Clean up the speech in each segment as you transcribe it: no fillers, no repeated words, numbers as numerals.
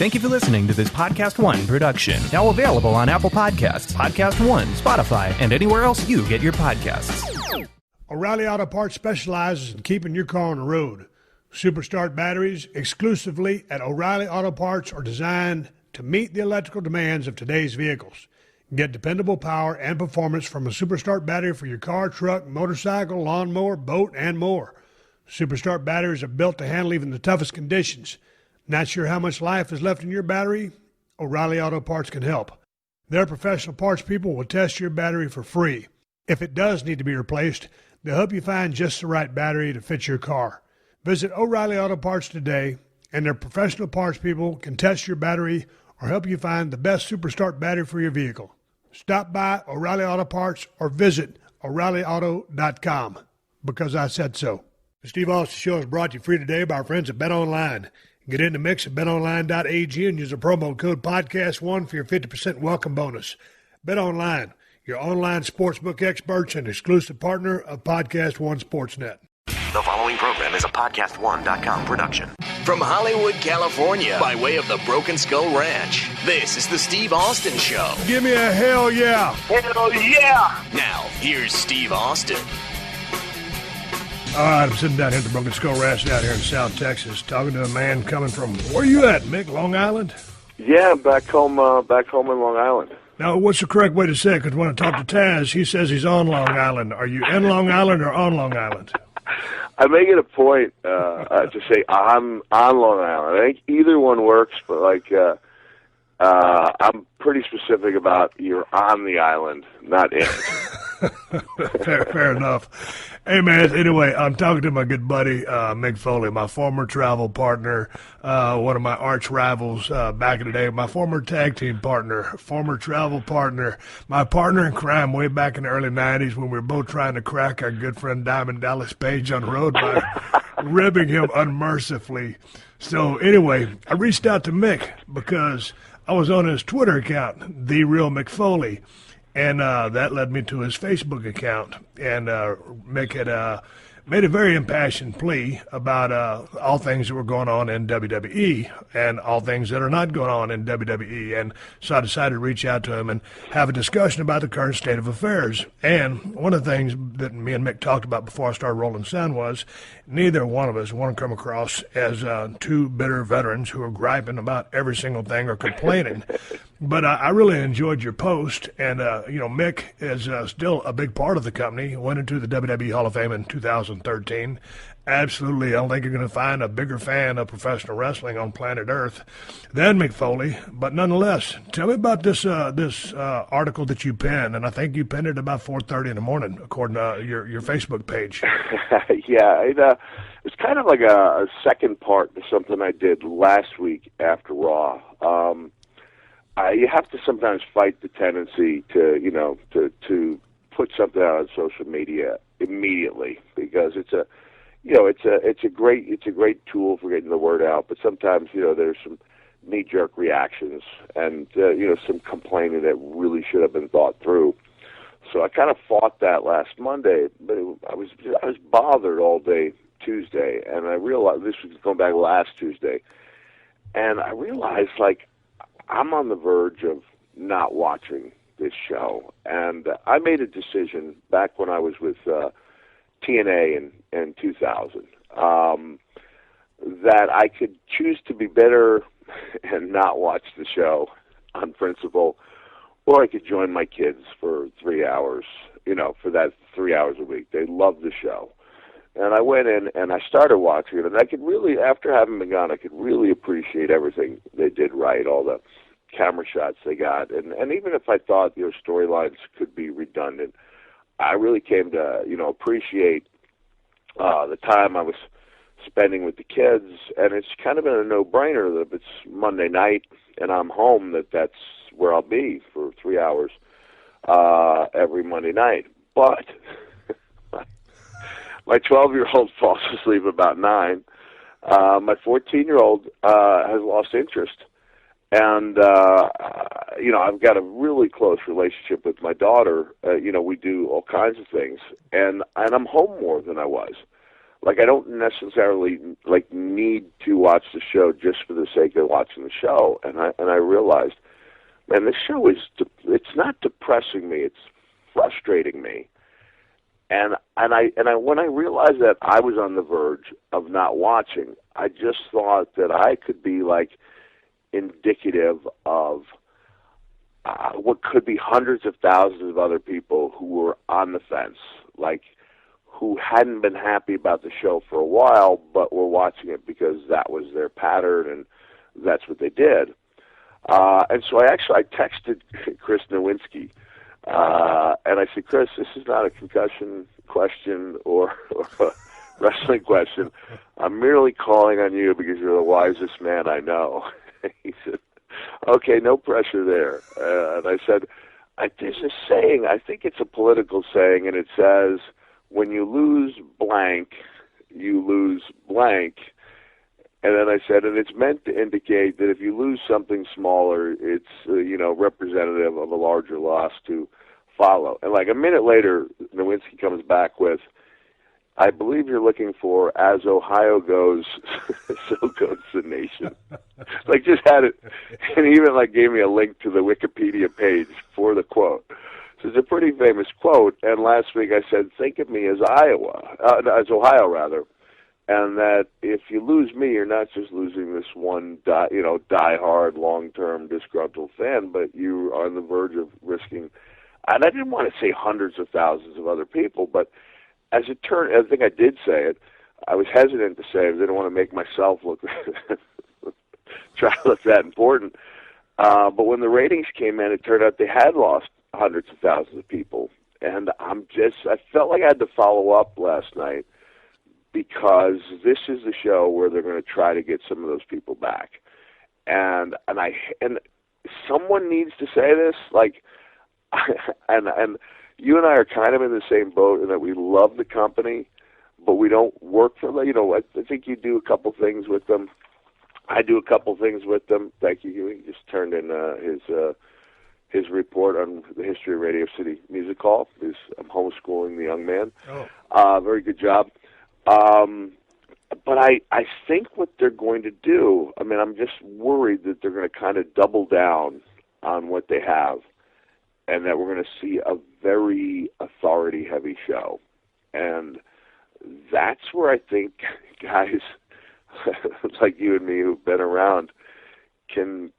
Thank you for listening to this Podcast One production. Now available on Apple Podcasts, Podcast One, Spotify, and anywhere else you get your podcasts. O'Reilly Auto Parts specializes in keeping your car on the road. Superstart batteries exclusively at O'Reilly Auto Parts are designed to meet the electrical demands of today's vehicles. Get dependable power and performance from a Superstart battery for your car, truck, motorcycle, lawnmower, boat, and more. Superstart batteries are built to handle even the toughest conditions. Not sure how much life is left in your battery? O'Reilly Auto Parts can help. Their professional parts people will test your battery for free. If it does need to be replaced, they'll help you find just the right battery to fit your car. Visit O'Reilly Auto Parts today, and their professional parts people can test your battery or help you find the best Superstart battery for your vehicle. Stop by O'Reilly Auto Parts or visit O'ReillyAuto.com, because I said so. The Steve Austin Show is brought to you free today by our friends at BetOnline. Get in the mix at betonline.ag and use the promo code podcast1 for your 50% welcome bonus. BetOnline, your online sportsbook experts and exclusive partner of Podcast One Sportsnet. The following program is a podcast1.com production. From Hollywood, California, by way of the Broken Skull Ranch, this is the Steve Austin Show. Give me a hell yeah. Hell yeah. Now, here's Steve Austin. All right, I'm sitting down here at the Broken Skull Ranch down here in South Texas, talking to a man coming from, where you at, Mick, Long Island? Yeah, back home in Long Island. Now, what's the correct way to say it? Because when I talk to Taz, he says he's on Long Island. Are you in Long Island or on Long Island? I make it a point to say I'm on Long Island. I think either one works, but I'm pretty specific about you're on the island, not in. Fair enough. Hey, man, anyway, I'm talking to my good buddy, Mick Foley, my former travel partner, one of my arch rivals back in the day, my former tag team partner, former travel partner, my partner in crime way back in the early 90s when we were both trying to crack our good friend Diamond Dallas Page on the road by ribbing him unmercifully. So, anyway, I reached out to Mick because I was on his Twitter account, The Real Mick Foley. And that led me to his Facebook account. And Mick had made a very impassioned plea about all things that were going on in WWE and all things that are not going on in WWE. And so I decided to reach out to him and have a discussion about the current state of affairs. And one of the things that me and Mick talked about before I started rolling sound was neither one of us want to come across as two bitter veterans who are griping about every single thing or complaining. But I really enjoyed your post, and, Mick is still a big part of the company. Went into the WWE Hall of Fame in 2013. Absolutely, I don't think you're going to find a bigger fan of professional wrestling on planet Earth than Mick Foley. But nonetheless, tell me about this article that you penned, and I think you penned it about 4:30 in the morning, according to your Facebook page. Yeah, it's kind of like a second part to something I did last week after Raw. You have to sometimes fight the tendency to put something out on social media immediately because it's a great tool for getting the word out. But sometimes there's some knee-jerk reactions and some complaining that really should have been thought through. So I kind of fought that last Monday, but I was bothered all day Tuesday, and I realized this was going back last Tuesday, and I realized I'm on the verge of not watching this show. And I made a decision back when I was with TNA in 2000 that I could choose to be bitter and not watch the show on principle, or I could join my kids for 3 hours, for that 3 hours a week. They love the show. And I went in and I started watching it, and I could really, after having been gone, I could really appreciate everything they did right, all the camera shots they got. And even if I thought storylines could be redundant, I really came to, appreciate the time I was spending with the kids. And it's kind of been a no-brainer that if it's Monday night and I'm home, that's where I'll be for 3 hours every Monday night. But my 12-year-old falls asleep about 9. My 14-year-old has lost interest. And, I've got a really close relationship with my daughter. We do all kinds of things. And I'm home more than I was. like I don't necessarily like need to watch the show just for the sake of watching the show. And I realized, man, this show it's not depressing me, it's frustrating me. And when I realized that I was on the verge of not watching, I just thought that I could be like indicative of what could be hundreds of thousands of other people who were on the fence, like who hadn't been happy about the show for a while, but were watching it because that was their pattern and that's what they did. And so I texted Chris Nowinski, and I said, Chris, this is not a concussion question or a wrestling question. I'm merely calling on you because you're the wisest man I know. He said, okay, no pressure there. And I said, there's a saying, I think it's a political saying, and it says, when you lose blank, you lose blank. And then I said, and it's meant to indicate that if you lose something smaller, it's, representative of a larger loss to follow. And like a minute later, Nowinski comes back with, I believe you're looking for, as Ohio goes, so goes the nation. Like just had it, and he even like gave me a link to the Wikipedia page for the quote. So it's a pretty famous quote. And last week I said, think of me as Ohio rather, and that if you lose me, you're not just losing this one, die-hard, long-term disgruntled fan, but you are on the verge of risking. And I didn't want to say hundreds of thousands of other people, but as it turned, I think I did say it. I was hesitant to say it. I didn't want to make myself look, try to look that important. But when the ratings came in, it turned out they had lost hundreds of thousands of people. And I felt like I had to follow up last night because this is the show where they're going to try to get some of those people back. And someone needs to say this, like, and you and I are kind of in the same boat in that we love the company, but we don't work for them. I think you do a couple things with them. I do a couple things with them. Thank you. He just turned in his report on the history of Radio City Music Hall. I'm homeschooling the young man. Very good job. But I think what they're going to do, I'm just worried that they're going to kind of double down on what they have, and that we're going to see a very authority-heavy show. And that's where I think guys like you and me who've been around can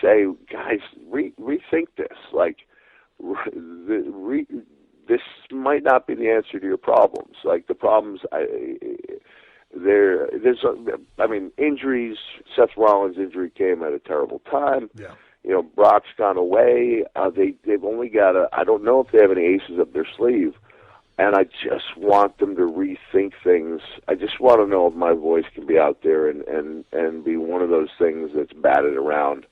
say, guys, rethink this. Like, this might not be the answer to your problems. Like, the problems, injuries. Seth Rollins' injury came at a terrible time. Yeah. Brock's gone away. They've only got I don't know if they have any aces up their sleeve, and I just want them to rethink things. I just want to know if my voice can be out there and be one of those things that's batted around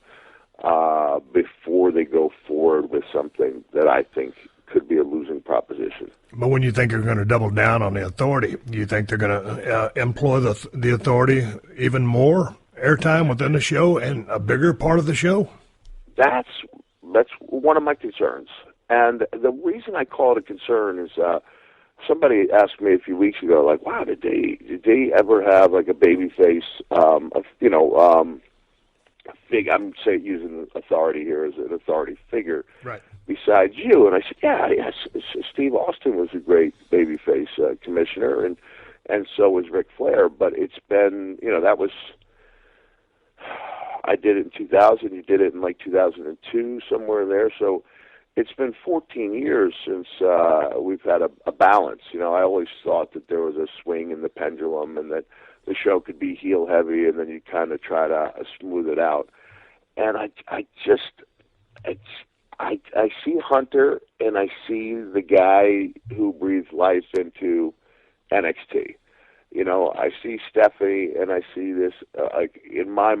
before they go forward with something that I think could be a losing proposition. But when you think they're going to double down on the authority, do you think they're going to employ the authority even more airtime within the show and a bigger part of the show? That's one of my concerns. And the reason I call it a concern is somebody asked me a few weeks ago, like, wow, did they ever have like a baby face, I'm using authority here as an authority figure, right, besides you? And I said, yes, Steve Austin was a great babyface commissioner, and so was Ric Flair. But it's been, that was, I did it in 2000. You did it in like 2002, somewhere in there. So it's been 14 years since we've had a balance. I always thought that there was a swing in the pendulum and that the show could be heel heavy, and then you kind of try to smooth it out. And I see Hunter, and I see the guy who breathed life into NXT. I see Stephanie, and I see this in my.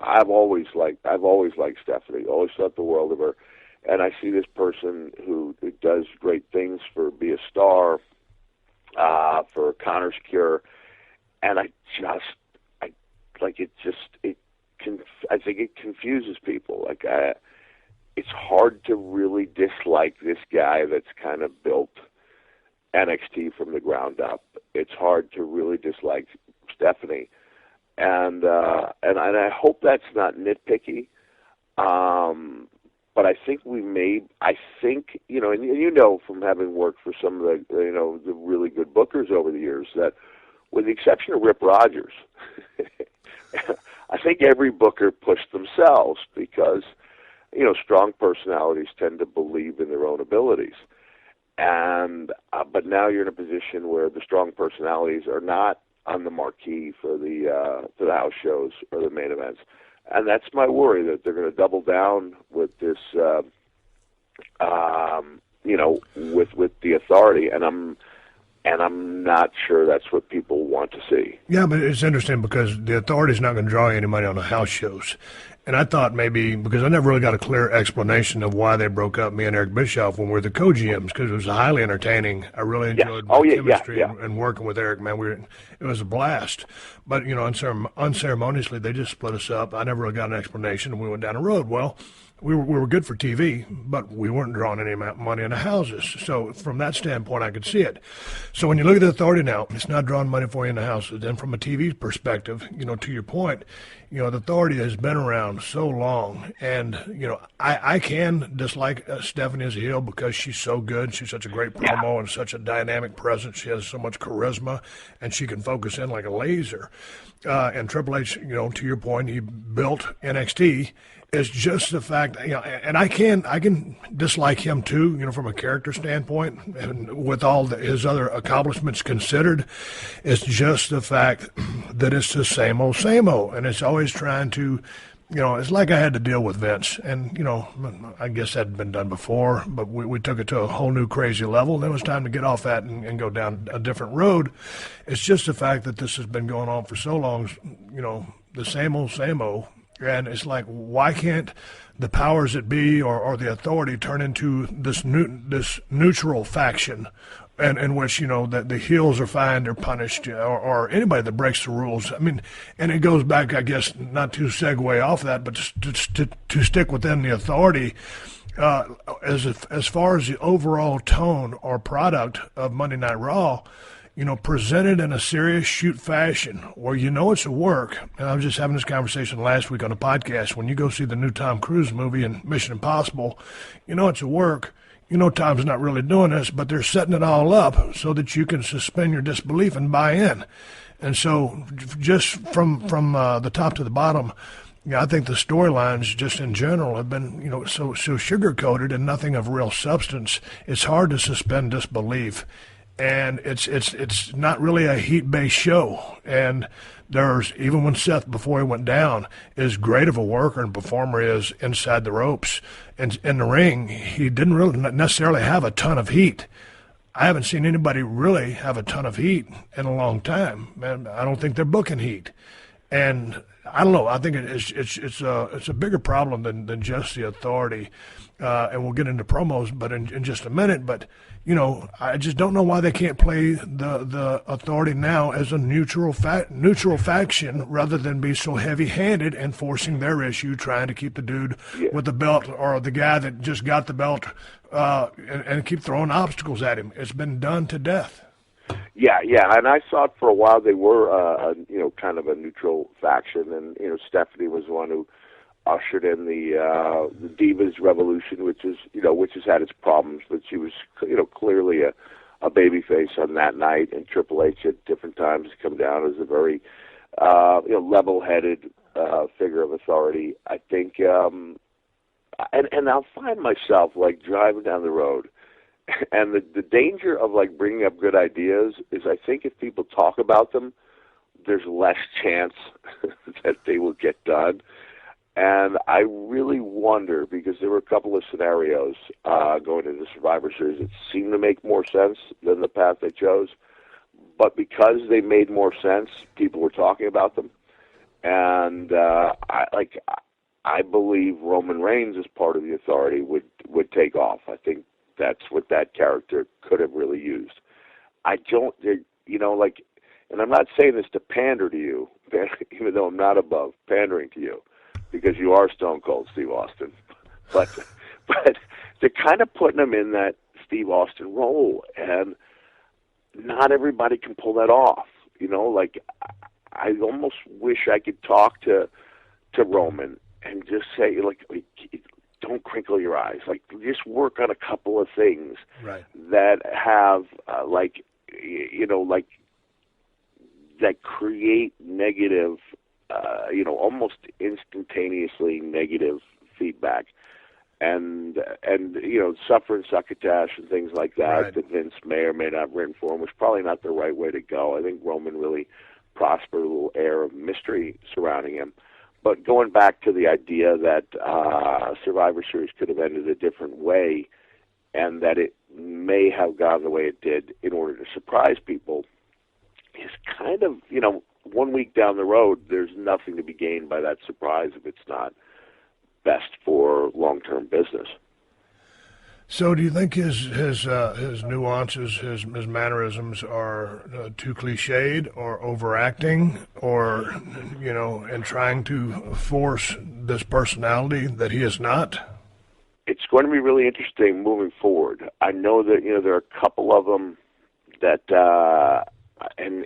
I've always liked Stephanie. Always thought the world of her, and I see this person who does great things for Be a Star, for Connor's Cure, and I think it confuses people. It's hard to really dislike this guy that's kind of built NXT from the ground up. it's hard to really dislike Stephanie, and I hope that's not nitpicky. But I think and you know from having worked for some of the really good bookers over the years that, with the exception of Rip Rogers, I think every booker pushed themselves because, strong personalities tend to believe in their own abilities. And but now you're in a position where the strong personalities are not on the marquee for the house shows or the main events, and that's my worry, that they're going to double down with this, with the authority, and I'm not sure that's what people want to see. Yeah, but it's interesting because the authority's not going to draw any money on the house shows. And I thought maybe, because I never really got a clear explanation of why they broke up, me and Eric Bischoff, when we were the co-GMs, because it was highly entertaining. I really enjoyed the chemistry and working with Eric, man. It was a blast. But, unceremoniously, they just split us up. I never really got an explanation, and we went down the road. Well, we were good for TV, but we weren't drawing any money in the houses. So from that standpoint, I could see it. So when you look at the authority now, it's not drawing money for you in the houses. Then from a TV perspective, to your point, the authority has been around so long. And, I can dislike Stephanie as a heel because she's so good. She's such a great promo and such a dynamic presence. She has so much charisma, and she can focus in like a laser. And Triple H, to your point, he built NXT. It's just the fact, and I can dislike him too, from a character standpoint, and with all his other accomplishments considered. It's just the fact that it's the same old, and it's always trying to, it's like I had to deal with Vince, and I guess that had been done before, but we took it to a whole new crazy level. Then it was time to get off that and go down a different road. It's just the fact that this has been going on for so long, the same old. And it's like, why can't the powers that be or the authority turn into this neutral faction, and in which that the heels are fined or punished, or anybody that breaks the rules? I mean, and it goes back, I guess, not to segue off that, but to stick within the authority. As far as the overall tone or product of Monday Night Raw, presented in a serious shoot fashion where it's a work. And I was just having this conversation last week on a podcast. When you go see the new Tom Cruise movie and Mission Impossible, it's a work. Tom's not really doing this, but they're setting it all up so that you can suspend your disbelief and buy in. And so just from the top to the bottom, I think the storylines just in general have been, so sugar-coated and nothing of real substance. It's hard to suspend disbelief. And it's not really a heat-based show. And there's, even when Seth, before he went down, as great of a worker and performer is inside the ropes and in the ring, he didn't really necessarily have a ton of heat. I haven't seen anybody really have a ton of heat in a long time. Man, I don't think they're booking heat. And I don't know. I think it's a bigger problem than just the authority. And we'll get into promos, but in just a minute. But I just don't know why they can't play the authority now as a neutral faction rather than be so heavy-handed and forcing their issue, trying to keep the dude with the belt or the guy that just got the belt and keep throwing obstacles at him. It's been done to death. Yeah, and I thought for a while they were, kind of a neutral faction, and Stephanie was the one who ushered in the Divas Revolution, which has had its problems, but she was, clearly a babyface on that night, and Triple H at different times come down as a very, level-headed figure of authority. I think, and I'll find myself like driving down the road. And the danger of bringing up good ideas is, I think if people talk about them, there's less chance that they will get done. And I really wonder, because there were a couple of scenarios going into Survivor Series that seemed to make more sense than the path they chose. But because they made more sense, people were talking about them. And I believe Roman Reigns as part of the authority would take off. I think that's what that character could have really used. And I'm not saying this to pander to you, even though I'm not above pandering to you, because you are Stone Cold Steve Austin. But they're kind of putting him in that Steve Austin role. And not everybody can pull that off. You know, like I almost wish I could talk to Roman and just say, like, don't crinkle your eyes. Like, just work on a couple of things that have, that create negative, almost instantaneously negative feedback. And suffer and succotash and things like that that Vince may or may not have written for him was probably not the right way to go. I think Roman really prospered, a little air of mystery surrounding him. But going back to the idea that Survivor Series could have ended a different way and that it may have gone the way it did in order to surprise people is kind of, 1 week down the road, there's nothing to be gained by that surprise if it's not best for long-term business. So, do you think his nuances, his mannerisms are too cliched or overacting, or and trying to force this personality that he is not? It's going to be really interesting moving forward. I know that there are a couple of them that, and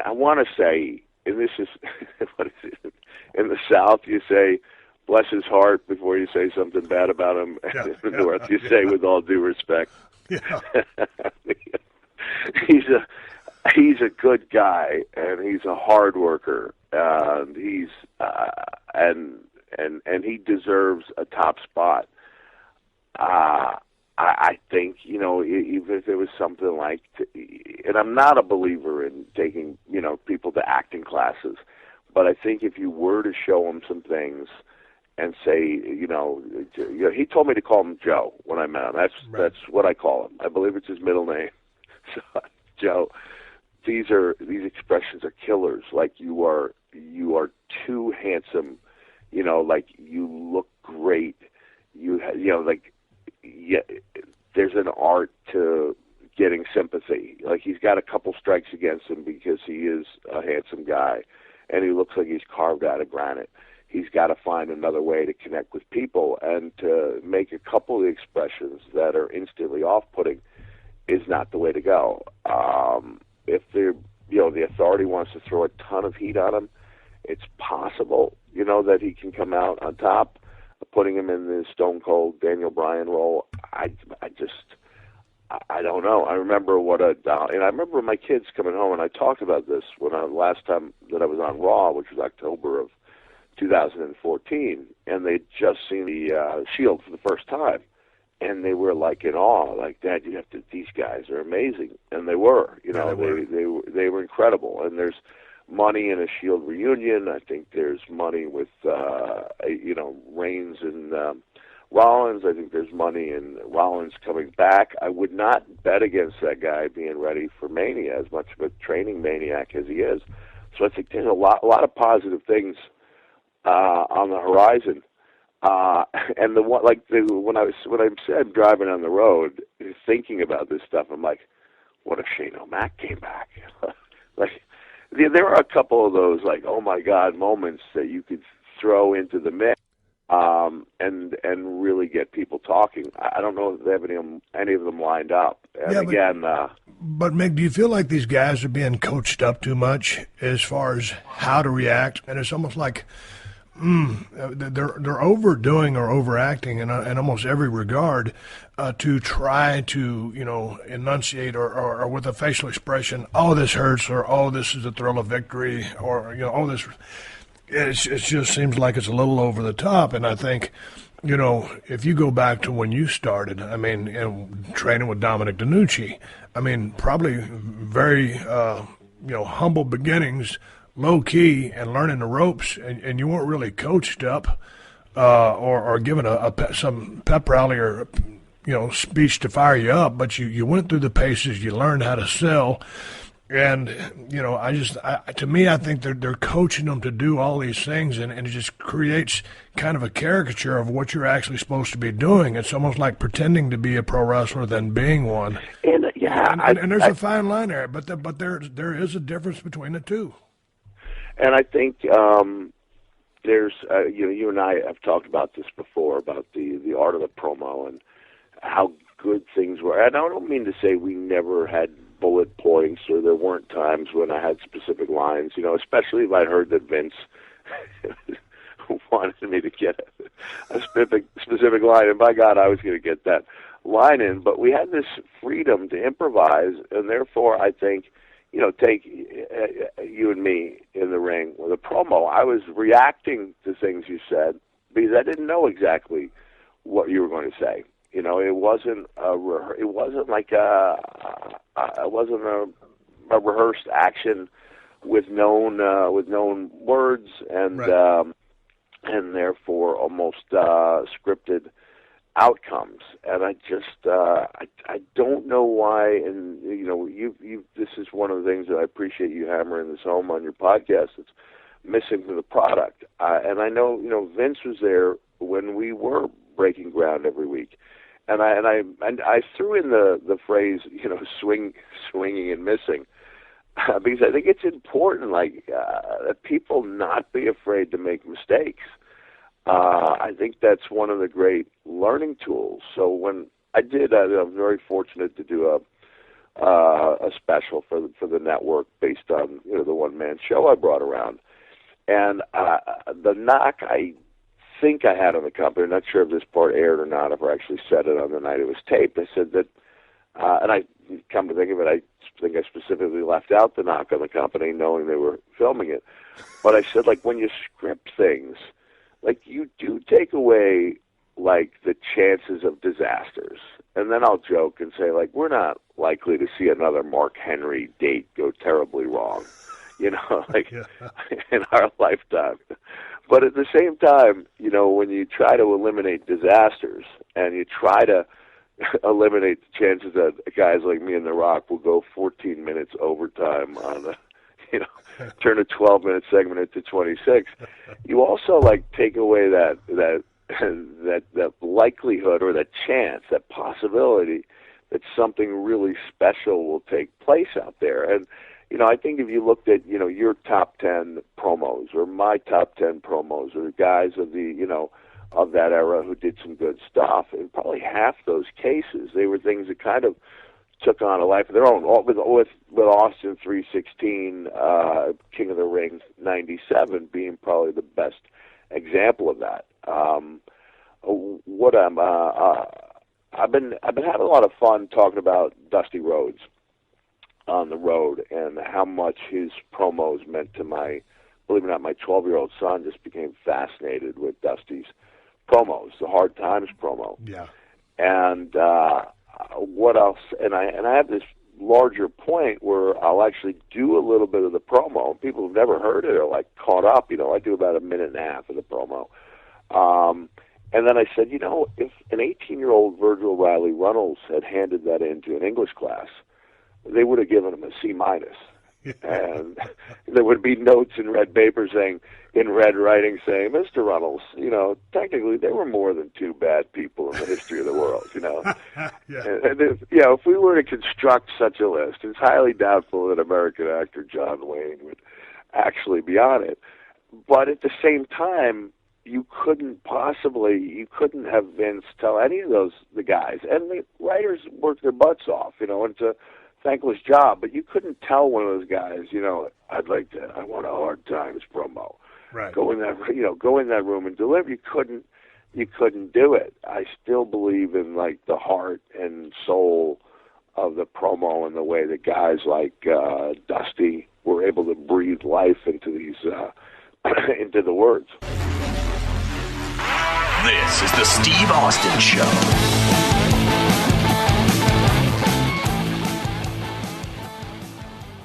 I want to say, and this is what is it? In the South, you say, bless his heart before you say something bad about him. In the North, you say with all due respect. Yeah. He's a good guy, and he's a hard worker, and he's and he deserves a top spot. I think even if it was something like, and I'm not a believer in taking people to acting classes, but I think if you were to show him some things and say, he told me to call him Joe when I met him. That's what I call him. I believe it's his middle name. So, Joe, these expressions are killers. Like you are too handsome. Like you look great. There's an art to getting sympathy. Like he's got a couple strikes against him because he is a handsome guy, and he looks like he's carved out of granite. He's got to find another way to connect with people, and to make a couple of expressions that are instantly off-putting is not the way to go. If the authority wants to throw a ton of heat on him, it's possible, that he can come out on top. Putting him in the Stone Cold Daniel Bryan role, I don't know. I remember and I remember my kids coming home, and I talked about this last time that I was on Raw, which was October of 2014, and they'd just seen the Shield for the first time, and they were like in awe, like, Dad, these guys are amazing, and they were, they were incredible, and there's money in a Shield reunion. I think there's money with Reigns and Rollins. I think there's money in Rollins coming back. I would not bet against that guy being ready for Mania, as much of a training maniac as he is. So I think there's a lot of positive things on the horizon. And when I'm driving on the road, thinking about this stuff, I'm like, what if Shane O'Mac came back? There are a couple of those, like, oh my God, moments that you could throw into the mix, and really get people talking. I don't know if they have any of them lined up. And but Mick, do you feel like these guys are being coached up too much as far as how to react? And it's almost like they're overdoing or overacting in almost every regard to try to enunciate or with a facial expression, oh, this hurts, or oh, this is the thrill of victory, or oh, this. It just seems like it's a little over the top, and I think if you go back to when you started, I mean, training with Dominic DeNucci, I mean, probably very humble beginnings, low key, and learning the ropes, and you weren't really coached up or given some pep rally or speech to fire you up, but you went through the paces, you learned how to sell, and to me, I think they're coaching them to do all these things, and it just creates kind of a caricature of what you're actually supposed to be doing. It's almost like pretending to be a pro wrestler than being one. And there's a fine line there, but there is a difference between the two. And I think there's you and I have talked about this before, about the art of the promo and how good things were. And I don't mean to say we never had bullet points, or there weren't times when I had specific lines, especially if I heard that Vince wanted me to get a specific line, and by God, I was going to get that line in. But we had this freedom to improvise, and therefore I think, take you and me in the ring with a promo. I was reacting to things you said because I didn't know exactly what you were going to say. It wasn't a rehearsed action with known words and right. And therefore almost scripted outcomes. And I just I don't know why. And you this is one of the things that I appreciate you hammering this home on your podcast. It's missing from the product. And I know Vince was there when we were breaking ground every week. And I threw in the phrase, swinging and missing, because I think it's important, that people not be afraid to make mistakes. I think that's one of the great learning tools. So when I did, I'm very fortunate to do a special for the network based on the one-man show I brought around, and the knock I think I had on the company, I'm not sure if this part aired or not, if I actually said it on the night it was taped. I said that, and I come to think of it, I think I specifically left out the knock on the company knowing they were filming it. But I said, when you script things, you do take away, the chances of disasters. And then I'll joke and say, we're not likely to see another Mark Henry date go terribly wrong, in our lifetime. But at the same time, when you try to eliminate disasters and you try to eliminate the chances that guys like me and The Rock will go 14 minutes overtime on a, turn a 12-minute segment into 26, you also take away that likelihood or that chance, that possibility that something really special will take place out there. And I think if you looked at, your top 10 promos or my top 10 promos or the guys of of that era who did some good stuff, in probably half those cases, they were things that kind of took on a life of their own. With Austin 316, King of the Ring 97 being probably the best example of that. I've been having a lot of fun talking about Dusty Rhodes on the road and how much his promos meant to believe it or not, my 12-year-old son just became fascinated with Dusty's promos, the Hard Times promo. Yeah. And what else? And I have this larger point where I'll actually do a little bit of the promo. People who've never heard it are caught up. I do about a minute and a half of the promo. And then I said, if an 18-year-old Virgil Riley Runnels had handed that into an English class, they would have given him a C-. And there would be notes in red paper in red writing saying, Mr. Runnels, technically there were more than two bad people in the history of the world, Yeah. And if we were to construct such a list, it's highly doubtful that American actor John Wayne would actually be on it. But at the same time, you couldn't have Vince tell any of the guys, and the writers worked their butts off, and it's a thankless job, but you couldn't tell one of those guys, I want a Hard Times promo. Right. Go in that room and deliver. You couldn't do it. I still believe in the heart and soul of the promo and the way that guys like Dusty were able to breathe life into these into the words. This is the Steve Austin Show.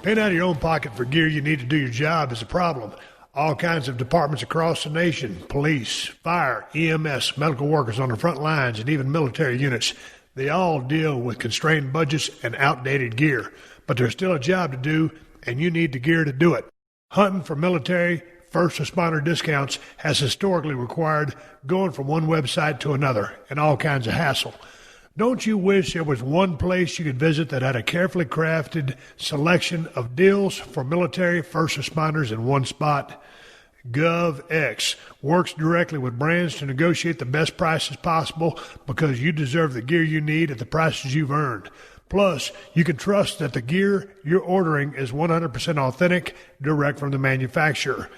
Paying out of your own pocket for gear you need to do your job is a problem. All kinds of departments across the nation, police, fire, EMS, medical workers on the front lines, and even military units, they all deal with constrained budgets and outdated gear. But there's still a job to do, and you need the gear to do it. Hunting for military, first responder discounts has historically required going from one website to another and all kinds of hassle. Don't you wish there was one place you could visit that had a carefully crafted selection of deals for military first responders in one spot? GovX works directly with brands to negotiate the best prices possible because you deserve the gear you need at the prices you've earned. Plus, you can trust that the gear you're ordering is 100% authentic, direct from the manufacturer.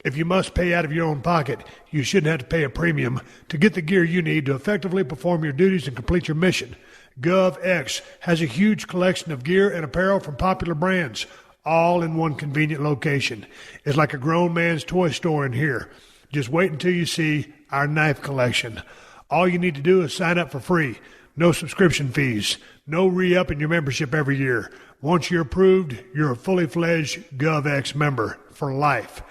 If you must pay out of your own pocket, you shouldn't have to pay a premium to get the gear you need to effectively perform your duties and complete your mission. GovX has a huge collection of gear and apparel from popular brands, all in one convenient location. It's like a grown man's toy store in here. Just wait until you see our knife collection. All you need to do is sign up for free. No subscription fees. No re-up in your membership every year. Once you're approved, you're a fully fledged GovX member for life.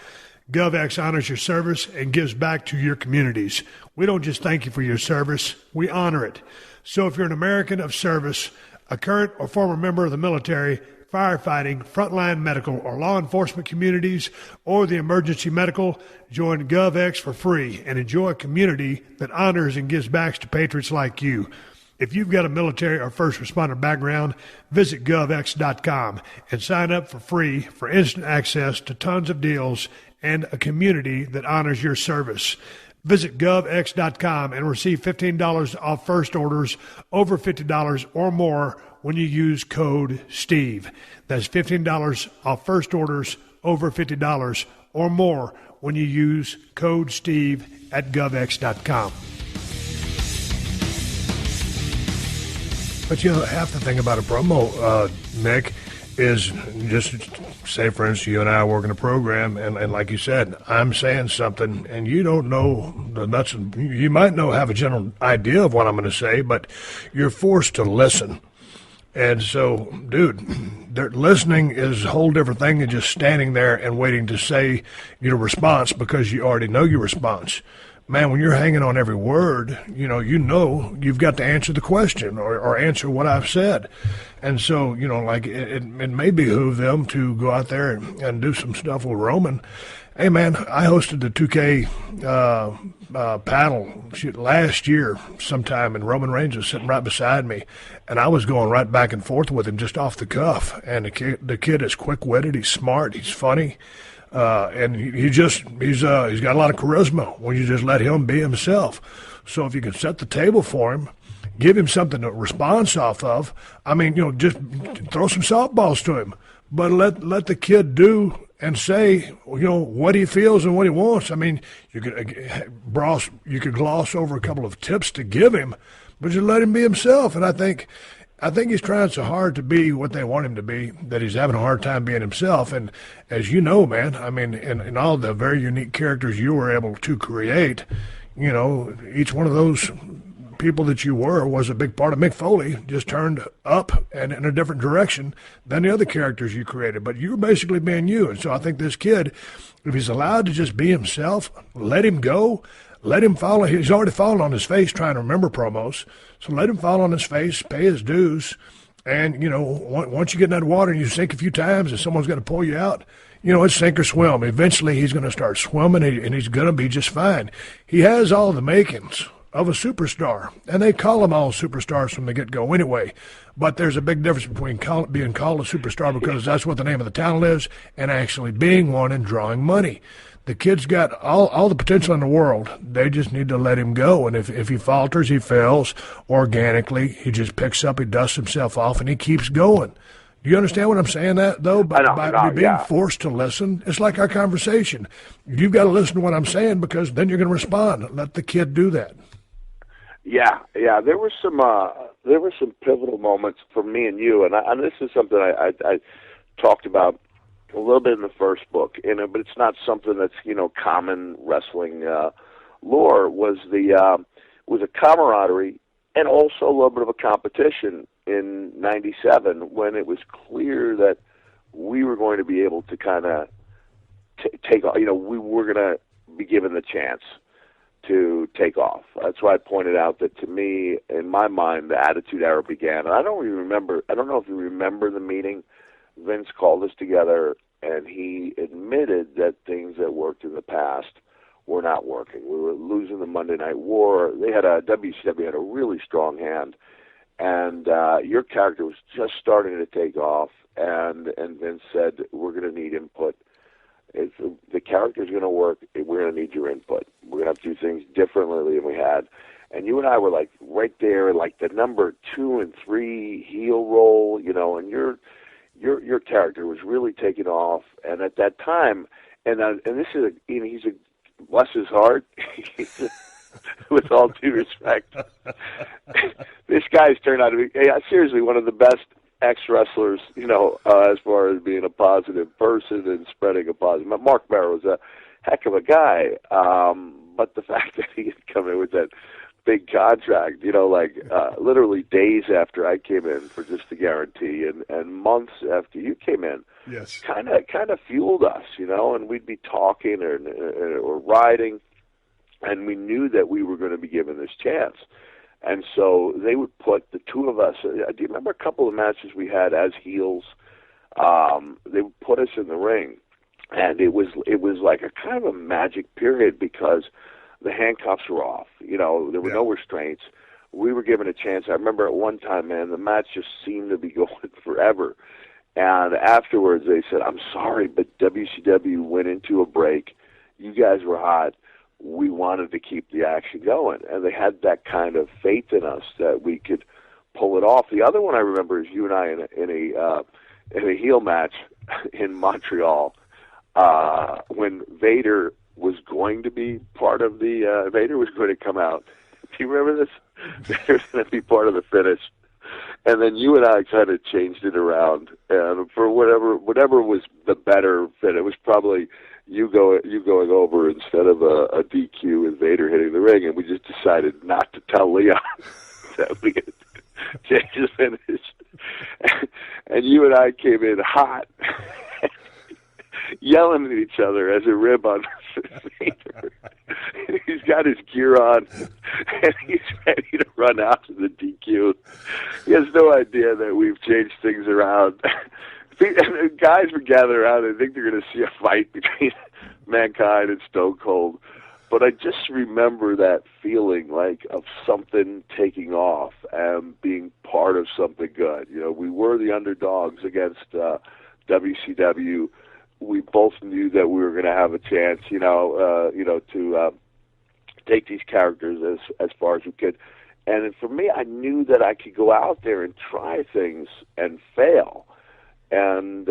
GovX honors your service and gives back to your communities. We don't just thank you for your service, we honor it. So if you're an American of service, a current or former member of the military, firefighting, frontline medical, or law enforcement communities, or the emergency medical, join GovX for free and enjoy a community that honors and gives back to patriots like you. If you've got a military or first responder background, visit govx.com and sign up for free for instant access to tons of deals and a community that honors your service. Visit govx.com and receive $15 off first orders over $50 or more when you use code STEVE. That's $15 off first orders over $50 or more when you use code STEVE at govx.com. But half the thing about a promo, Mick, is just say, for instance, you and I are working a program, and like you said, I'm saying something, and you don't know the nuts. You might have a general idea of what I'm going to say, but you're forced to listen. And so, dude, listening is a whole different thing than just standing there and waiting to say your response because you already know your response. Man, when you're hanging on every word, you've got to answer the question or answer what I've said. And so, it may behoove them to go out there and do some stuff with Roman. Hey, man, I hosted the 2K paddle last year sometime, and Roman Reigns was sitting right beside me, and I was going right back and forth with him just off the cuff. And the kid is quick-witted, he's smart, he's funny. And he's got a lot of charisma when you just let him be himself. So if you can set the table for him, give him something to respond off of. I mean, just throw some softballs to him, but let the kid do and say, what he feels and what he wants. I mean, you could gloss over a couple of tips to give him, but just let him be himself. And I think he's trying so hard to be what they want him to be that he's having a hard time being himself. And as you know, man, I mean, in all the very unique characters you were able to create, each one of those people that you were was a big part of Mick Foley, just turned up and in a different direction than the other characters you created. But you were basically being you. And so I think this kid, if he's allowed to just be himself, let him go. Let him follow. He's already fallen on his face trying to remember promos. So let him fall on his face, pay his dues. And, once you get in that water and you sink a few times and someone's going to pull you out, it's sink or swim. Eventually he's going to start swimming and he's going to be just fine. He has all the makings of a superstar. And they call them all superstars from the get-go anyway. But there's a big difference between being called a superstar because that's what the name of the talent is and actually being one and drawing money. The kid's got all the potential in the world. They just need to let him go. And if he falters, he fails organically. He just picks up, he dusts himself off, and he keeps going. Do you understand what I'm saying, though? By being forced to listen, it's like our conversation. You've got to listen to what I'm saying because then you're going to respond. Let the kid do that. Yeah. There were some pivotal moments for me and you, and this is something I talked about a little bit in the first book, but it's not something that's common wrestling lore. Was a camaraderie and also a little bit of a competition in '97 when it was clear that we were going to be able to kind of take off. We were going to be given the chance to take off. That's why I pointed out that to me, in my mind, the Attitude Era began. And I don't know if you remember the meeting. Vince called us together, and he admitted that things that worked in the past were not working. We were losing the Monday Night War. WCW had a really strong hand, and your character was just starting to take off, and Vince said, we're going to need input. If the character's going to work, we're going to need your input. We're going to have to do things differently than we had. and you and I were like right there, like the number 2 and 3 heel role, you know, and your character was really taking off. And at that time, and this is he's a bless his heart, with all due respect, this guy's turned out to be seriously one of the best ex-wrestlers, you know, as far as being a positive person and spreading a positive. Mark Barrow was a heck of a guy, but the fact that he had come in with that big contract, you know, like literally days after I came in for just the guarantee, and months after you came in, yes, kind of fueled us, you know, and we'd be talking or riding, and we knew that we were going to be given this chance. And so they would put the two of us. Do you remember a couple of matches we had as heels? They would put us in the ring, and it was like a kind of a magic period because the handcuffs were off. You know, there were no restraints. We were given a chance. I remember at one time, man, the match just seemed to be going forever. And afterwards, they said, "I'm sorry, but WCW went into a break. You guys were hot. We wanted to keep the action going," and they had that kind of faith in us that we could pull it off. The other one I remember is you and I in a heel match in Montreal when Vader was going to be part of the Vader was going to come out. Do you remember this? Vader was going to be part of the finish, and then you and I kind of changed it around, and for whatever was the better fit, it was probably you going over instead of a DQ and Vader hitting the ring, and we just decided not to tell Leon that we had changed the finish. And you and I came in hot, yelling at each other as a rib on Vader. He's got his gear on, and he's ready to run out to the DQ. He has no idea that we've changed things around. And guys would gather around and think they're going to see a fight between Mankind and Stone Cold. But I just remember that feeling like of something taking off and being part of something good. You know, we were the underdogs against WCW. We both knew that we were going to have a chance, to take these characters as far as we could. And for me, I knew that I could go out there and try things and fail. And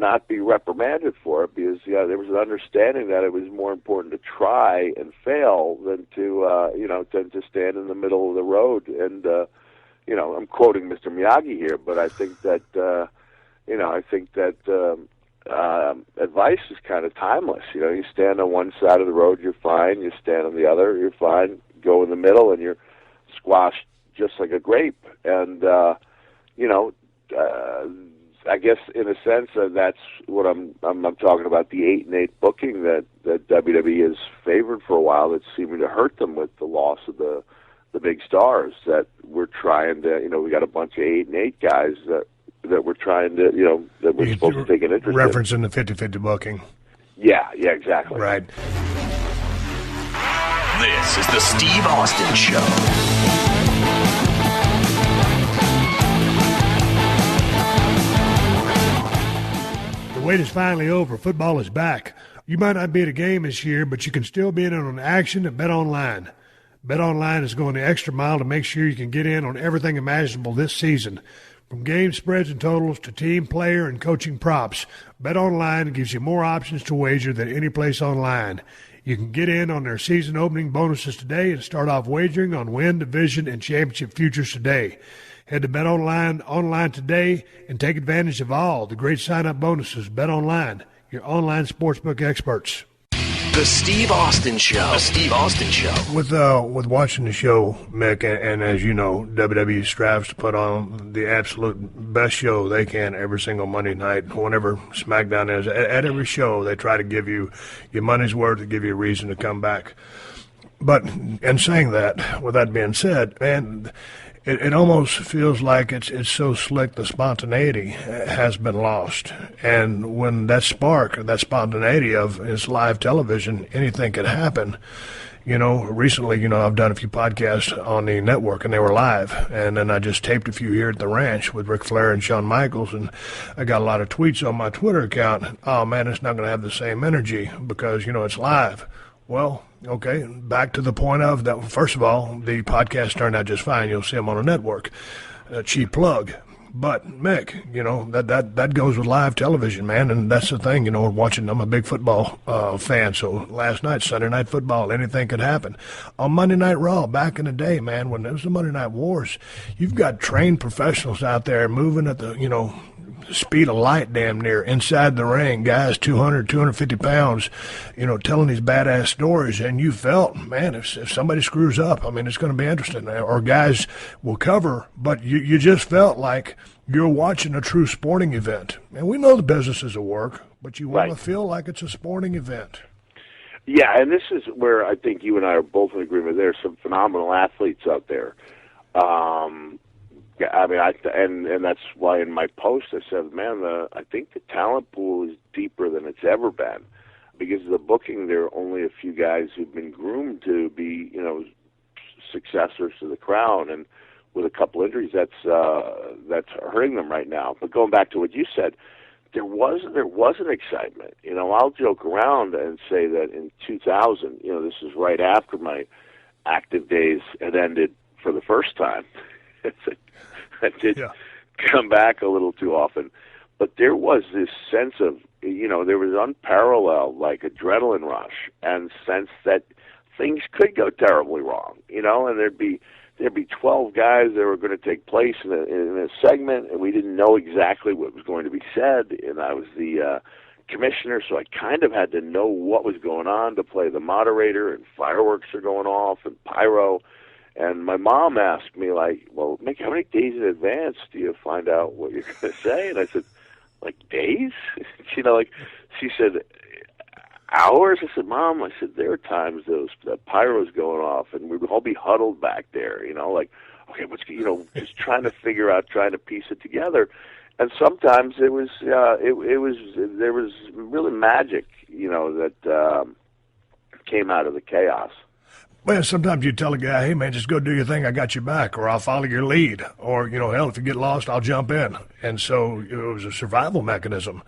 not be reprimanded for it, because there was an understanding that it was more important to try and fail than to stand in the middle of the road. And I'm quoting Mr. Miyagi here, but I think that advice is kind of timeless. You know, you stand on one side of the road, you're fine. You stand on the other, you're fine. Go in the middle, and you're squashed just like a grape. And I guess in a sense that's what I'm talking about, the 8-8 booking that WWE has favored for a while, that's seeming to hurt them with the loss of the big stars, that we're trying to, we got a bunch of 8-8 guys that we're trying to, that we're supposed to take an interest in. Referencing the 50-50 booking. Yeah, exactly. Right. This is the Steve Austin Show. The wait is finally over. Football is back. You might not be at a game this year, but you can still be in on action at BetOnline. BetOnline is going the extra mile to make sure you can get in on everything imaginable this season. From game spreads and totals to team, player, and coaching props, BetOnline gives you more options to wager than any place online. You can get in on their season opening bonuses today and start off wagering on win, division, and championship futures today. Head to BetOnline online today and take advantage of all the great sign-up bonuses. BetOnline, your online sportsbook experts. The Steve Austin Show. The Steve Austin Show. With watching the show, Mick, and as you know, WWE strives to put on the absolute best show they can every single Monday night. Whenever SmackDown is, at every show, they try to give you your money's worth, to give you a reason to come back. But in saying that, with that being said, man, it almost feels like it's so slick, the spontaneity has been lost. And when that spark, that spontaneity of is live television, anything could happen. Recently, I've done a few podcasts on the network, and they were live. And then I just taped a few here at the ranch with Ric Flair and Shawn Michaels, and I got a lot of tweets on my Twitter account. Oh, man, it's not going to have the same energy because, it's live. Well, Okay, back to the point of that. First of all, the podcast turned out just fine. You'll see them on a network. Cheap plug. But Mick, that goes with live television, man, and that's the thing. Watching. I'm a big football fan, so last night, Sunday Night Football, anything could happen. On Monday Night Raw, back in the day, man, when there was the Monday Night Wars, you've got trained professionals out there moving at the speed of light damn near inside the ring, guys 200, 250 pounds, telling these badass stories, and you felt, man, if somebody screws up, I mean, it's going to be interesting, or guys will cover, but you just felt like you're watching a true sporting event. And we know the business is a work, but you want to feel like it's a sporting event. Yeah, and this is where I think you and I are both in agreement. There's some phenomenal athletes out there. I mean, and that's why in my post I said, man, I think the talent pool is deeper than it's ever been. Because of the booking, there are only a few guys who've been groomed to be, successors to the crown, and with a couple injuries, that's hurting them right now. But going back to what you said, there was an excitement. I'll joke around and say that in 2000, this is right after my active days had ended for the first time. I did come back a little too often, but there was this sense of, there was unparalleled like adrenaline rush and sense that things could go terribly wrong, and there'd be 12 guys that were going to take place in a segment, and we didn't know exactly what was going to be said, and I was the commissioner, so I kind of had to know what was going on to play the moderator, and fireworks are going off and pyro. And my mom asked me, like, well, Mick, how many days in advance do you find out what you're going to say? And I said, like, days? She said, hours? I said, Mom, there are times that pyro's going off, and we'd all be huddled back there, like, okay, just trying to figure out, trying to piece it together. And sometimes there was really magic, that came out of the chaos. Well, sometimes you tell a guy, hey, man, just go do your thing. I got your back, or I'll follow your lead. Or, hell, if you get lost, I'll jump in. And so it was a survival mechanism.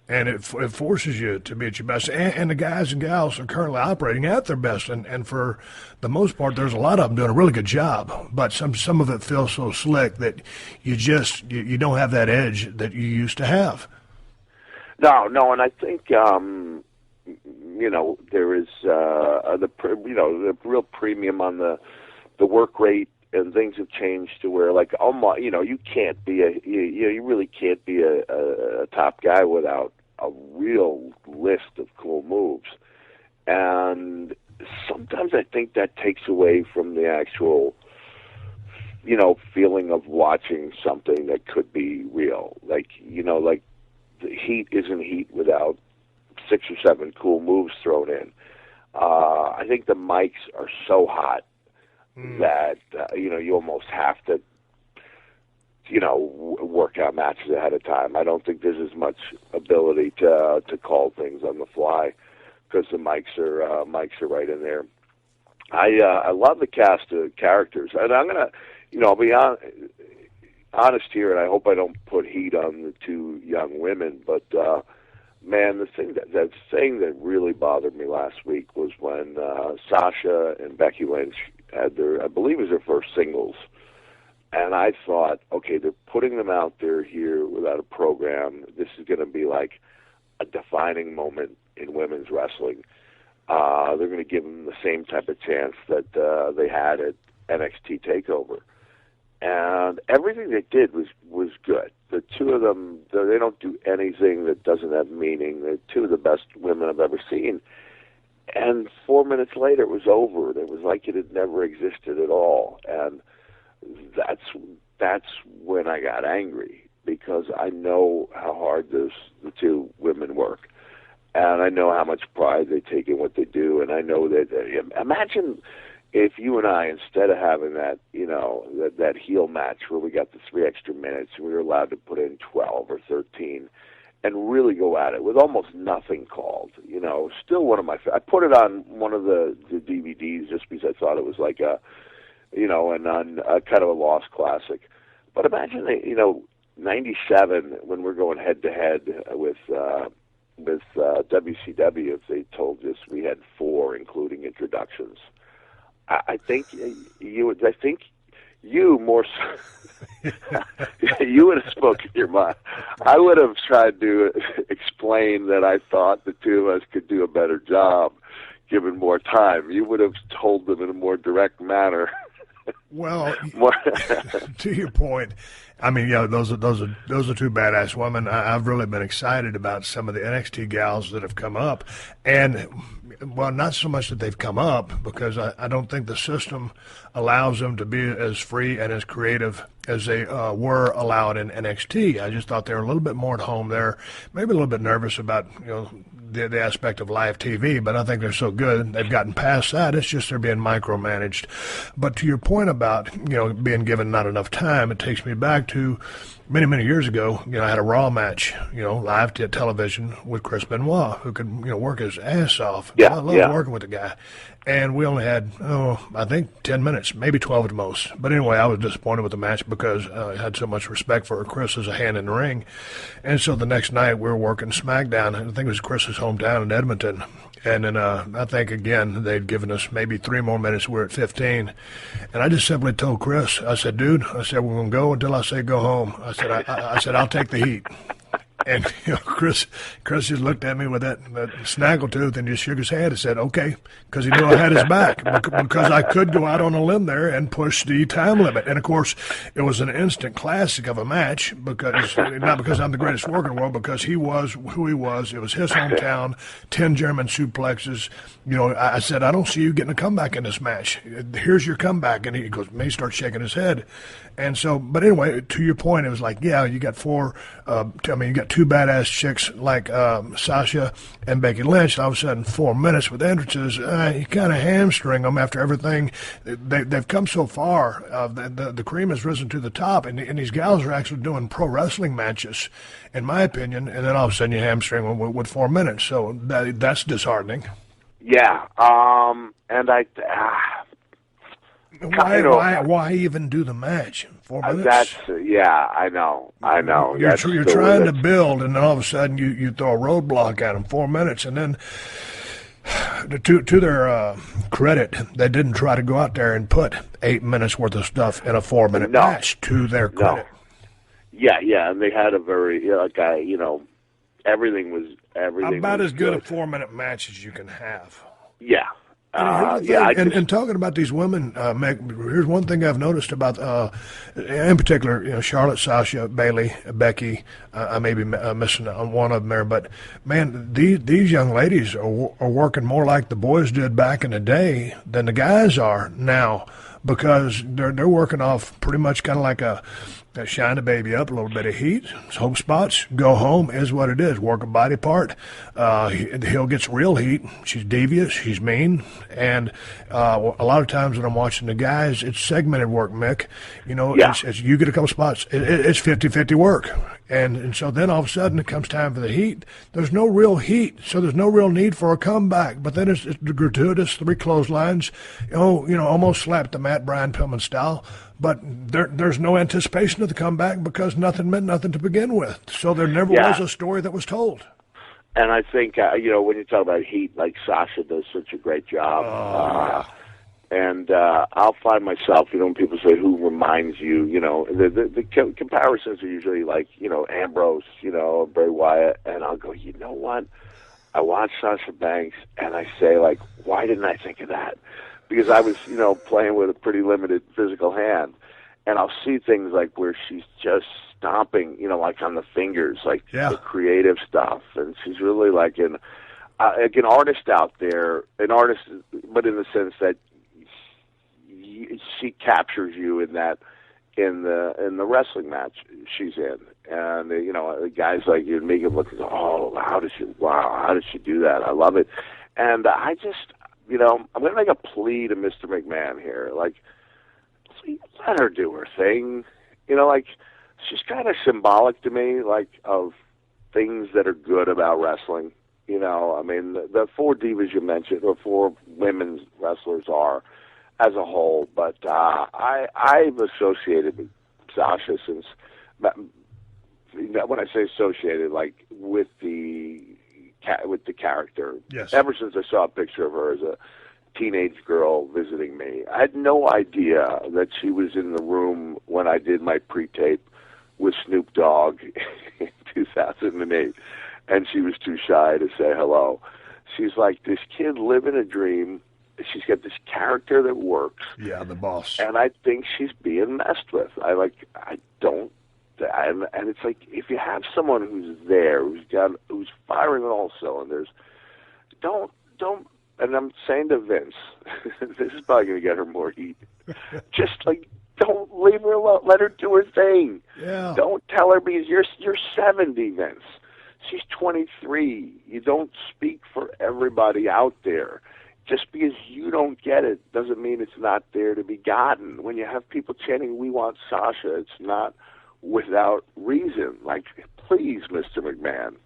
And it forces you to be at your best. And the guys and gals are currently operating at their best. And for the most part, there's a lot of them doing a really good job. But some of it feels so slick that you don't have that edge that you used to have. No, and I think... there is the real premium on the work rate, and things have changed to where, like, you can't be you really can't be a top guy without a real list of cool moves. And sometimes I think that takes away from the actual, feeling of watching something that could be real. Like, like the heat isn't heat without 6 or 7 cool moves thrown in. I think the mics are so hot that, you almost have to, work out matches ahead of time. I don't think there's as much ability to call things on the fly because the mics are right in there. I love the cast of characters. And I'm going to, I'll be honest here, and I hope I don't put heat on the 2 young women, but, man, the thing that really bothered me last week was when Sasha and Becky Lynch had I believe it was their first singles, and I thought, okay, they're putting them out there here without a program. This is going to be like a defining moment in women's wrestling. They're going to give them the same type of chance that they had at NXT TakeOver. And everything they did was good. The 2 of them, they don't do anything that doesn't have meaning. They're 2 of the best women I've ever seen. And 4 minutes later, it was over. It was like it had never existed at all. And that's when I got angry, because I know how hard the 2 women work. And I know how much pride they take in what they do. And I know that, imagine if you and I, instead of having that, that heel match where we got the 3 extra minutes and we were allowed to put in 12 or 13 and really go at it with almost nothing called, still one of my, I put it on one of the DVDs just because I thought it was like a kind of a lost classic. But imagine, 97 when we're going head to head with WCW if they told us we had 4, including introductions. I think you more so, you would have spoken your mind. I would have tried to explain that I thought the two of us could do a better job given more time. You would have told them in a more direct manner. Well, to your point, I mean, yeah, those are two badass women. I've really been excited about some of the NXT gals that have come up, and well, not so much that they've come up because I don't think the system allows them to be as free and as creative as they were allowed in NXT. I just thought they were a little bit more at home there, maybe a little bit nervous about the aspect of live TV, but I think they're so good they've gotten past that. It's just they're being micromanaged. But to your point about being given not enough time, it takes me back to many years ago. I had a Raw match, live to television with Chris Benoit, who could work his ass off. I love working with the guy. And we only had, I think 10 minutes, maybe 12 at the most. But anyway, I was disappointed with the match because I had so much respect for Chris as a hand in the ring. And so the next night we were working SmackDown. I think it was Chris's hometown in Edmonton. And then I think, again, they'd given us maybe 3 more minutes. We're at 15. And I just simply told Chris, I said, dude, we're going to go until I say go home. I said, I'll take the heat. And Chris just looked at me with that snaggletooth and just shook his head and said, okay, because he knew I had his back, because I could go out on a limb there and push the time limit. And, of course, it was an instant classic of a match, not because I'm the greatest worker in the world, because he was who he was. It was his hometown, 10 German suplexes. I said, I don't see you getting a comeback in this match. Here's your comeback. And he goes, he starts shaking his head. And so, but anyway, to your point, it was like, yeah, you got 4, you got 2 badass chicks like Sasha and Becky Lynch. And all of a sudden, 4 minutes with entrances, you kind of hamstring them after everything. They've come so far. The cream has risen to the top, and these gals are actually doing pro wrestling matches, in my opinion. And then all of a sudden, you hamstring them with 4 minutes. So that's disheartening. Yeah, and Why even do the match? 4 minutes. I know. You're trying to build, and then all of a sudden you throw a roadblock at them. 4 minutes, and then to their credit, they didn't try to go out there and put 8 minutes worth of stuff in a 4-minute match. To their credit. Yeah, and they had a very everything was about as good a 4-minute match as you can have. Yeah. And talking about these women, Mick, here's one thing I've noticed about, in particular, Charlotte, Sasha, Bayley, Becky. I may be missing on one of them there, but man, these young ladies are working more like the boys did back in the day than the guys are now, because they're working off pretty much kind of like a shine the baby up, a little bit of heat, hope spots, go home is what it is. Work a body part. He'll get real heat. She's devious. She's mean. And a lot of times when I'm watching the guys, it's segmented work, Mick. It's you get a couple spots. It's 50-50 work. And so then all of a sudden it comes time for the heat. There's no real heat, so there's no real need for a comeback. But then it's the gratuitous 3 clotheslines, almost slapped the Matt Bryan Pillman style. But there's no anticipation of the comeback because nothing meant nothing to begin with. So there never was a story that was told. And I think, when you talk about heat, like Sasha does such a great job. And I'll find myself, when people say, who reminds you, the comparisons are usually like, Ambrose, Bray Wyatt. And I'll go, you know what? I watch Sasha Banks and I say, like, why didn't I think of that? Because I was, playing with a pretty limited physical hand. And I'll see things like where she's just stomping, like on the fingers, like the creative stuff. And she's really like an artist out there, but in the sense that she captures you in the wrestling match she's in. And, guys like you and me can look and go, how did she do that? I love it. And I just... I'm going to make a plea to Mr. McMahon here. Like, let her do her thing. She's kind of symbolic to me, like, of things that are good about wrestling. The 4 divas you mentioned, or 4 women's wrestlers are as a whole. But I've associated with Sasha since, when I say associated, like, with the with the character. Yes. Ever since I saw a picture of her as a teenage girl visiting me, I had no idea that she was in the room when I did my pre-tape with Snoop Dogg in 2008, and she was too shy to say hello. She's like this kid living a dream. She's got this character that works. Yeah, the boss. And I think she's being messed with. And it's like, if you have someone who's there, who's firing on all cylinders, don't. And I'm saying to Vince, this is probably going to get her more heat. Just like, don't leave her alone. Let her do her thing. Yeah. Don't tell her, because you're 70, Vince. She's 23. You don't speak for everybody out there. Just because you don't get it doesn't mean it's not there to be gotten. When you have people chanting, "We want Sasha," it's not without reason. Like, please, Mr. McMahon,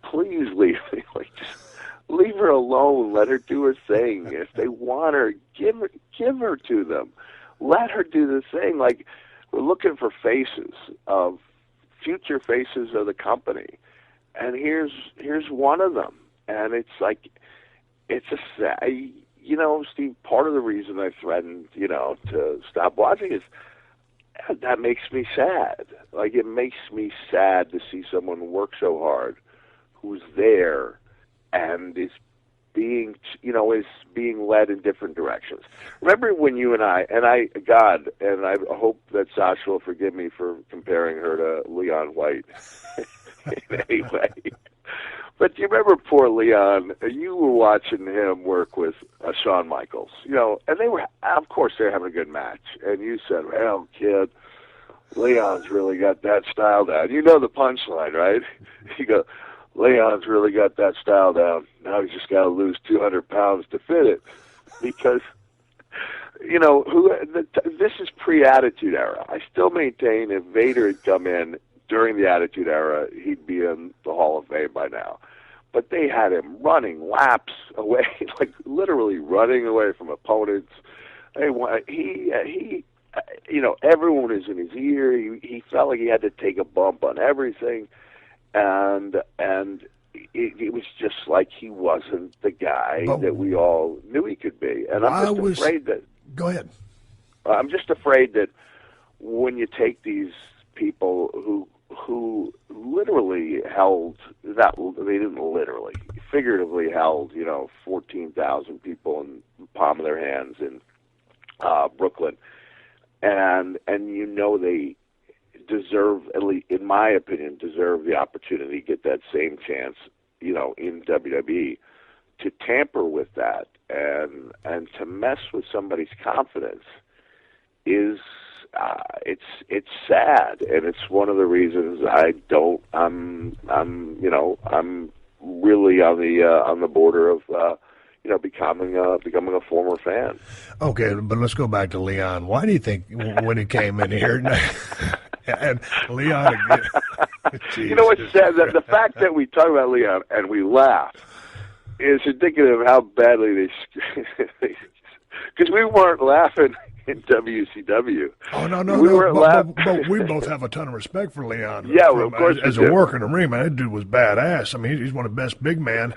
please leave me. Like, just leave her alone. Let her do her thing. If they want her, give her to them. Let her do the thing. Like, we're looking for future faces of the company, and here's one of them. And it's like, Steve, part of the reason I threatened, to stop watching is that makes me sad. Like, it makes me sad to see someone work so hard, who's there, and is being led in different directions. Remember when you and I hope that Sasha will forgive me for comparing her to Leon White in any way. But do you remember poor Leon? You were watching him work with Shawn Michaels, and of course, they're having a good match. And you said, "Well, kid, Leon's really got that style down." You know the punchline, right? You go, "Leon's really got that style down. Now he's just got to lose 200 pounds to fit it," because this is pre-Attitude Era. I still maintain if Vader had come in during the Attitude Era, he'd be in the Hall of Fame by now. But they had him running laps away, like literally running away from opponents. He everyone was in his ear. He felt like he had to take a bump on everything, and it was just like he wasn't the guy that we all knew he could be. And I'm just afraid that. Go ahead. I'm just afraid that when you take these people who literally held that, they didn't literally, figuratively held 14,000 people in the palm of their hands in Brooklyn, and they deserve, at least in my opinion, deserve the opportunity to get that same chance in WWE, to tamper with that and to mess with somebody's confidence is it's sad, and it's one of the reasons I'm really on the border of becoming a former fan. Okay, but let's go back to Leon. Why do you think when he came in here and Leon again? You know what's sad? The fact that we talk about Leon and we laugh is indicative of how badly because we weren't laughing in WCW. Oh, no. But we both have a ton of respect for Leon. Yeah, of course. As a worker in the ring, man, that dude was badass. I mean, he's one of the best big men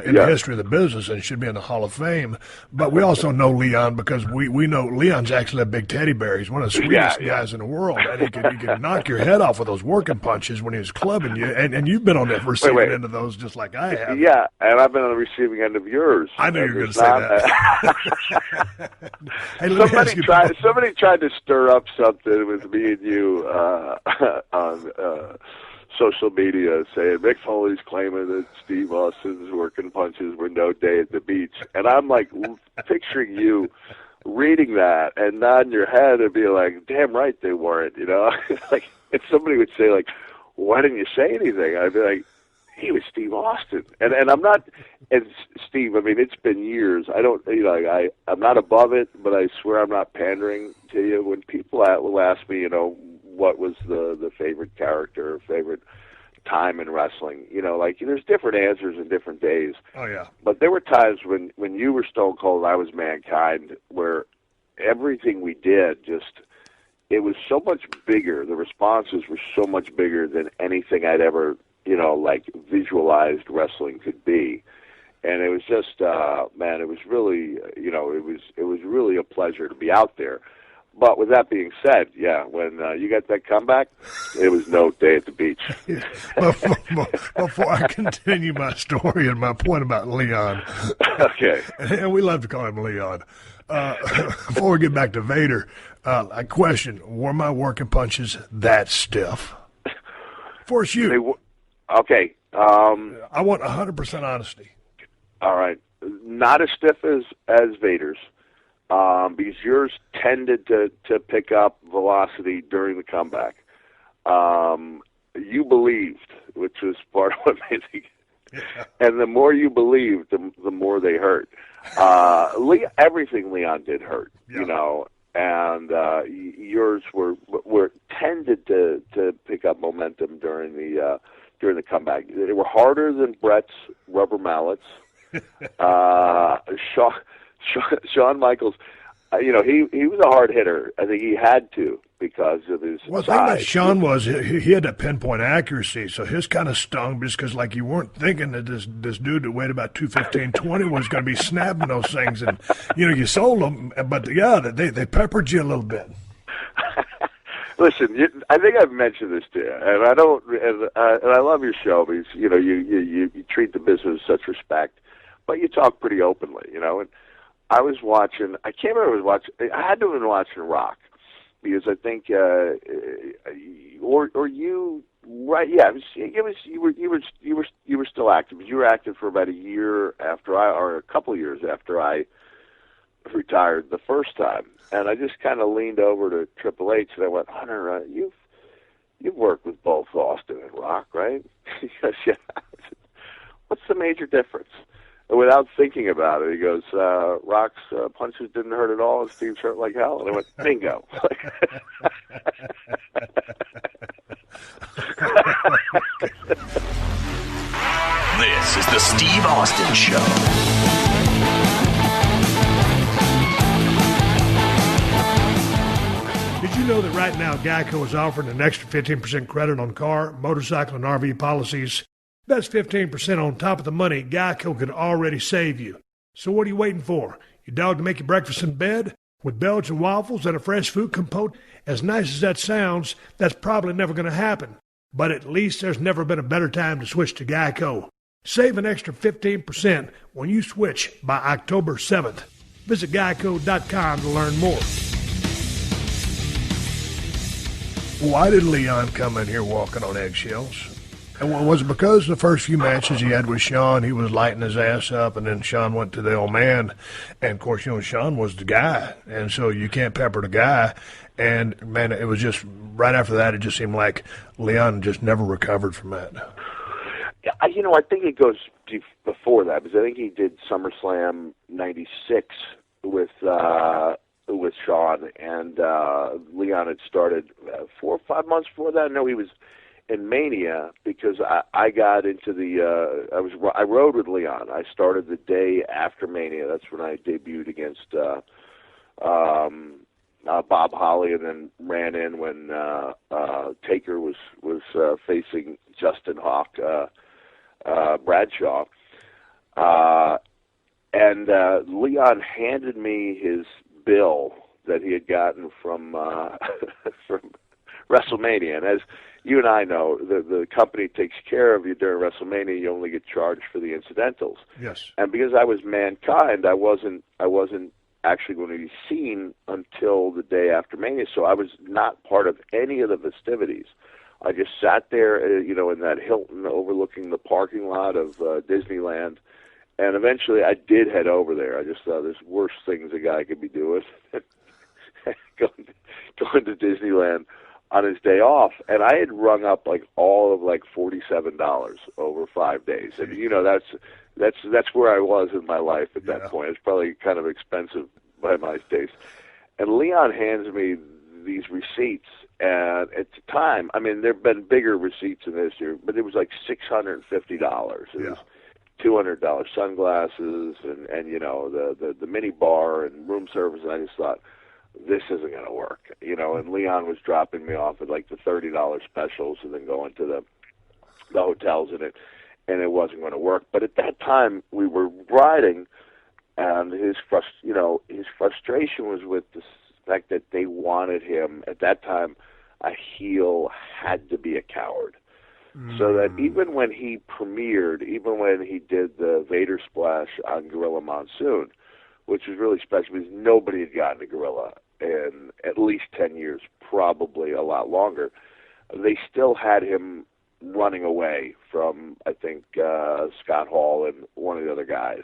in the history of the business and should be in the Hall of Fame. But we also know Leon because we know Leon's actually a big teddy bear. He's one of the sweetest guys in the world. And he could knock your head off with those working punches when he was clubbing you. And you've been on the receiving end of those just like I have. Yeah, and I've been on the receiving end of yours. I knew you were going to say that. Hey, somebody tried to stir up something with me and you on social media, saying Mick Foley's claiming that Steve Austin's working punches were no day at the beach, and I'm like picturing you reading that and nodding your head and be like, "Damn right they weren't," Like if somebody would say like, "Why didn't you say anything?" I'd be like, he was Steve Austin, and I'm not. And Steve, I mean, it's been years. I don't, I'm not above it, but I swear I'm not pandering to you. When people will ask me, what was the favorite character, or favorite time in wrestling, there's different answers in different days. Oh yeah. But there were times when you were Stone Cold, and I was Mankind, where everything we did it was so much bigger. The responses were so much bigger than anything I'd ever like visualized wrestling could be. And it was just, man, it was really, it was really a pleasure to be out there. But with that being said, yeah, when you got that comeback, it was no day at the beach. Before I continue my story and my point about Leon, okay, and we love to call him Leon. Before we get back to Vader, I question: were my working punches that stiff? For you, okay. I want 100% honesty. All right, not as stiff as Vader's. Because yours tended to pick up velocity during the comeback. You believed, which was part of what made it. Yeah. And the more you believed, the more they hurt. Everything Leon did hurt, yeah. And yours were tended to pick up momentum during the comeback. They were harder than Brett's rubber mallets. Shawn Michaels, he was a hard hitter. I think he had to because of his Well, the size. thing about Shawn was he had that pinpoint accuracy, so his kind of stung just because, like, you weren't thinking that this dude that weighed about 215, 20 was going to be snapping those things, and you sold them, but yeah, they peppered you a little bit. Listen, I think I've mentioned this to you, and I love your show because you treat the business with such respect, but you talk pretty openly, and I was watching. I can't remember. I had to have been watching Rock because I think, or you, right? Yeah, it was. You were still active. You were active for about a year after or a couple of years after I retired the first time, and I just kind of leaned over to Triple H and I went, Hunter, you've worked with both Austin and Rock, right? He goes, yeah. What's the major difference? And without thinking about it, he goes, Rock's punches didn't hurt at all, and Steve's hurt like hell. And I went, bingo. This is the Steve Austin Show. Did you know that right now Geico is offering an extra 15% credit on car, motorcycle, and RV policies? That's 15% on top of the money Geico could already save you. So what are you waiting for? Your dog to make you breakfast in bed? With Belgian waffles and a fresh fruit compote? As nice as that sounds, that's probably never going to happen. But at least there's never been a better time to switch to Geico. Save an extra 15% when you switch by October 7th. Visit geico.com to learn more. Why did Leon come in here walking on eggshells? And was it because the first few matches he had with Shawn, he was lighting his ass up, and then Shawn went to the old man, and of course, Shawn was the guy, and so you can't pepper the guy, and man, it was just, right after that, it just seemed like Leon just never recovered from that. Yeah, I think it goes before that, because I think he did SummerSlam 96 with Shawn, and Leon had started 4 or 5 months before that. No, he was in Mania because I got into I rode with Leon. I started the day after Mania. That's when I debuted against Bob Holly, and then ran in when Taker was facing Justin Hawk Bradshaw, and Leon handed me his bill that he had gotten from from WrestleMania, and as you and I know, the company takes care of you during WrestleMania. You only get charged for the incidentals. Yes. And because I was Mankind, I wasn't actually going to be seen until the day after Mania, so I was not part of any of the festivities. I just sat there, in that Hilton overlooking the parking lot of Disneyland, and eventually I did head over there. I just thought there's worse things a guy could be doing going to Disneyland on his day off, and I had rung up all of $47 over 5 days, and that's where I was in my life at that point. It's probably kind of expensive by my taste. And Leon hands me these receipts, and at the time, I mean, there've been bigger receipts than this year, but it was $650. It was $200 sunglasses, and the mini bar and room service, and I just thought, this isn't going to work, and Leon was dropping me off at the $30 specials and then going to the hotels in it, and it wasn't going to work. But at that time, we were riding, and his frustration was with the fact that they wanted him at that time. A heel had to be a coward. So that even when he premiered, even when he did the Vader splash on Gorilla Monsoon, which was really special because nobody had gotten a Gorilla in at least 10 years, probably a lot longer, they still had him running away from, I think, Scott Hall and one of the other guys.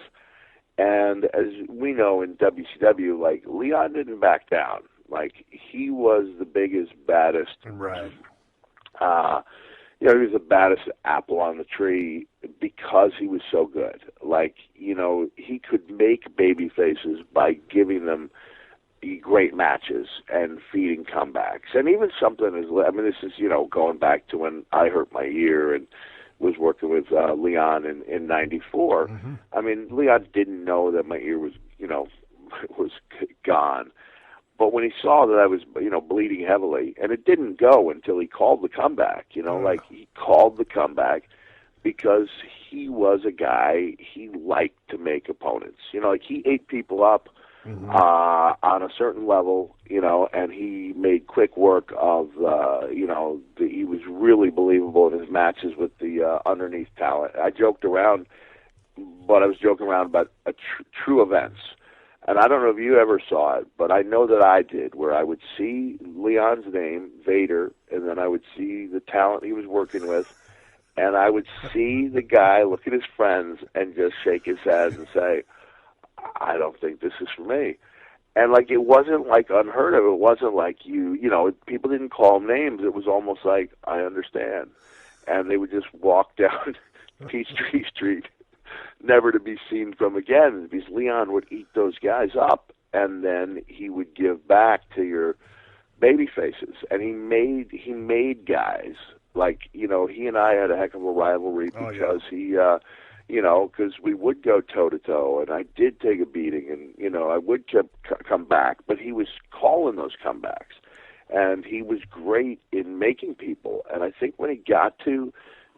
And as we know in WCW, like, Leon didn't back down. Like, he was the biggest, baddest. Right. He was the baddest apple on the tree because he was so good. Like, he could make baby faces by giving them great matches and feeding comebacks. And even something as, this is, going back to when I hurt my ear and was working with Leon in 94. Mm-hmm. I mean, Leon didn't know that my ear was, was gone. But when he saw that I was, bleeding heavily, and it didn't go until he called the comeback, like he called the comeback because he was a guy, he liked to make opponents. Like he ate people up on a certain level, and he made quick work of, he was really believable in his matches with the underneath talent. I joked around, but I was joking around about true events. And I don't know if you ever saw it, but I know that I did, where I would see Leon's name, Vader, and then I would see the talent he was working with, and I would see the guy look at his friends and just shake his head and say, I don't think this is for me. And, like, it wasn't, like, unheard of. It wasn't like people didn't call him names. It was almost like, I understand. And they would just walk down Peachtree Street, never to be seen from again, because Leon would eat those guys up, and then he would give back to your baby faces. And he made guys, like, he and I had a heck of a rivalry because because we would go toe-to-toe, and I did take a beating, and, I would come back, but he was calling those comebacks, and he was great in making people. And I think when he got to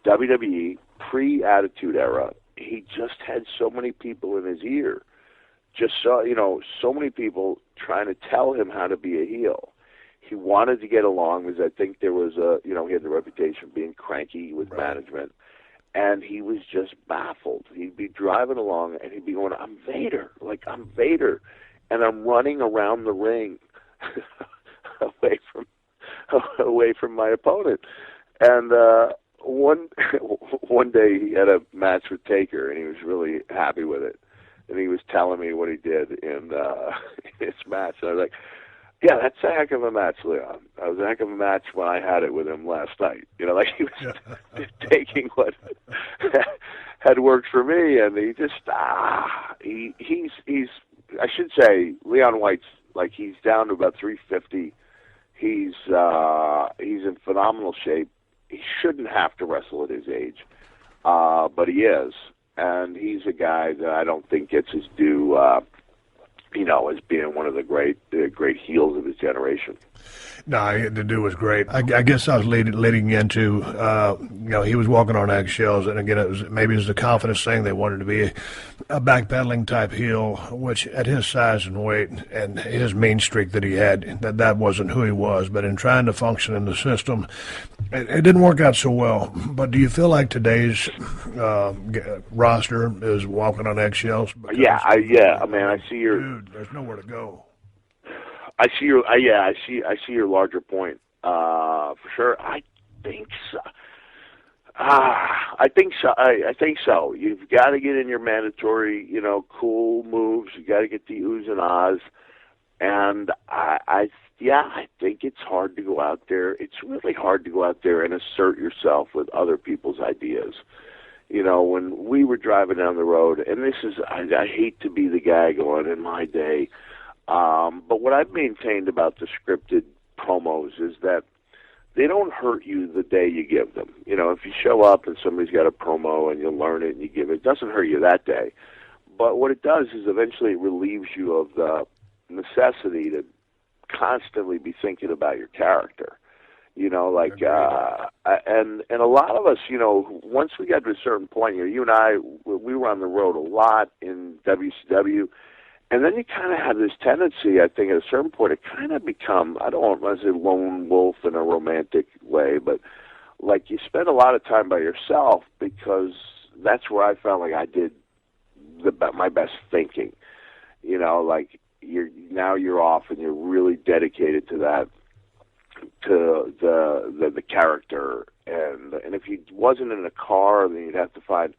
WWE, pre-Attitude Era, he just had so many people in his ear, so many people trying to tell him how to be a heel. He wanted to get along because I think there was he had the reputation of being cranky with management, and he was just baffled. He'd be driving along and he'd be going, I'm Vader, and I'm running around the ring away from my opponent. And one day he had a match with Taker, and he was really happy with it. And he was telling me what he did in his match. And I was like, yeah, that's a heck of a match, Leon. That was a heck of a match when I had it with him last night. Like he was taking what had worked for me, and he just, he's, I should say, Leon White's, like, he's down to about 350. He's in phenomenal shape. He shouldn't have to wrestle at his age, but he is, and he's a guy that I don't think gets his due, as being one of the great heels of his generation. No, the dude was great. I guess I was leading into, he was walking on eggshells, and again, it was the confidence thing. They wanted to be a backpedaling type heel, which at his size and weight and his mean streak that he had, that wasn't who he was. But in trying to function in the system, it didn't work out so well. But do you feel like today's roster is walking on eggshells? I see your dude. There's nowhere to go. I see your I see your larger point for sure. I think so. I think so. You've got to get in your mandatory, cool moves. You got to get the oohs and ahs, and I think it's hard to go out there. It's really hard to go out there and assert yourself with other people's ideas. When we were driving down the road, and this is, I hate to be the guy going in my day. But what I've maintained about the scripted promos is that they don't hurt you the day you give them. If you show up and somebody's got a promo and you learn it and you give it, it doesn't hurt you that day. But what it does is eventually it relieves you of the necessity to constantly be thinking about your character. You know, like, and a lot of us, you know, once we got to a certain point, you and I, we were on the road a lot in WCW, and then you kind of have this tendency, I think, at a certain point, to kind of become, I don't want to say lone wolf in a romantic way, but like you spend a lot of time by yourself, because that's where I felt like I did my best thinking. You know, like you're off and you're really dedicated to that, to the character, and if you wasn't in a car, then you'd have to find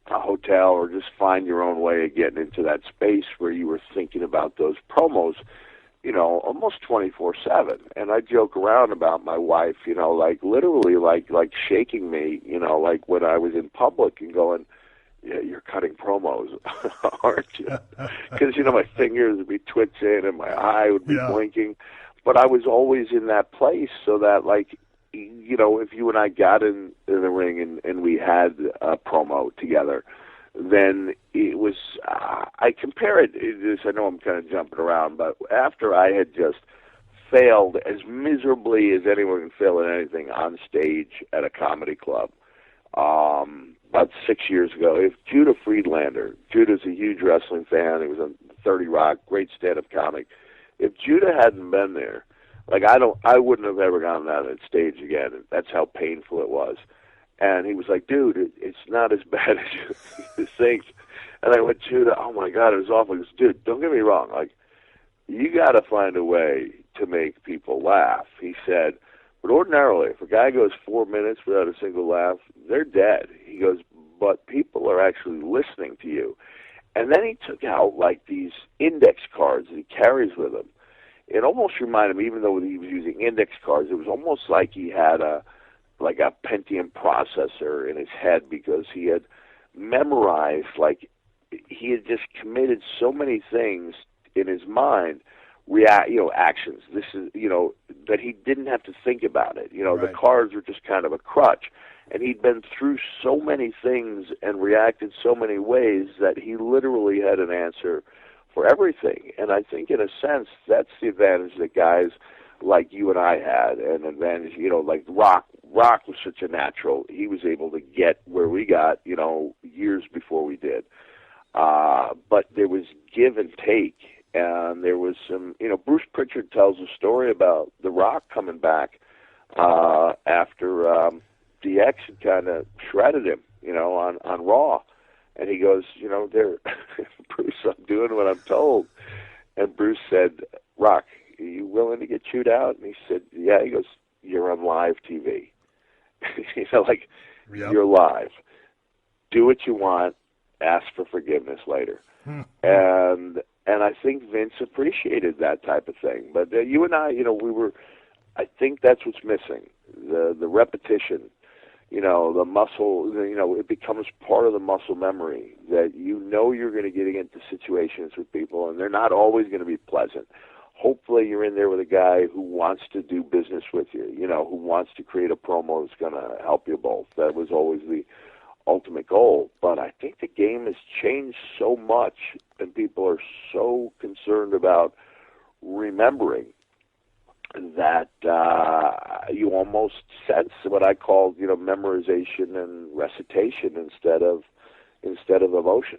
a hotel or just find your own way of getting into that space where you were thinking about those promos, you know, almost 24/7. And I joke around about my wife, you know, like literally like shaking me, you know, like when I was in public and going, yeah, you're cutting promos, aren't you? Because, you know, my fingers would be twitching and my eye would be blinking. But I was always in that place so that, like, you know, if you and I got in the ring and we had a promo together, then it was, I compare it, I know I'm kind of jumping around, but after I had just failed as miserably as anyone can fail at anything on stage at a comedy club, about 6 years ago, if Judah Friedlander, Judah's a huge wrestling fan, he was on 30 Rock, great stand-up comic. If Judah hadn't been there, like I wouldn't have ever gone on that stage again. That's how painful it was. And he was like, dude, it's not as bad as you think. And I went, Judah, oh my God, it was awful. He goes, dude, don't get me wrong. Like, you got to find a way to make people laugh. He said, but ordinarily, if a guy goes 4 minutes without a single laugh, they're dead. He goes, but people are actually listening to you. And then he took out, like, these index cards that he carries with him. It almost reminded me, even though he was using index cards, it was almost like he had a Pentium processor in his head, because he had memorized, like, he had just committed so many things in his mind, actions. This is, you know, that he didn't have to think about it. You know, right. The cards were just kind of a crutch. And he'd been through so many things and reacted so many ways that he literally had an answer for everything. And I think, in a sense, that's the advantage that guys like you and I had, an advantage, you know, like Rock was such a natural. He was able to get where we got, you know, years before we did. But there was give and take, and there was some, you know, Bruce Pritchard tells a story about The Rock coming back after DX had kind of shredded him, you know, on Raw. And he goes, you know, Bruce, I'm doing what I'm told. And Bruce said, Rock, are you willing to get chewed out? And he said, yeah. He goes, you're on live TV. You know, like, You're live. Do what you want. Ask for forgiveness later. And I think Vince appreciated that type of thing. But you and I, you know, I think that's what's missing, the repetition. You know, the muscle, you know, it becomes part of the muscle memory that you know you're going to get into situations with people, and they're not always going to be pleasant. Hopefully you're in there with a guy who wants to do business with you, you know, who wants to create a promo that's going to help you both. That was always the ultimate goal. But I think the game has changed so much, and people are so concerned about remembering that you almost sense what I call, you know, memorization and recitation instead of emotion.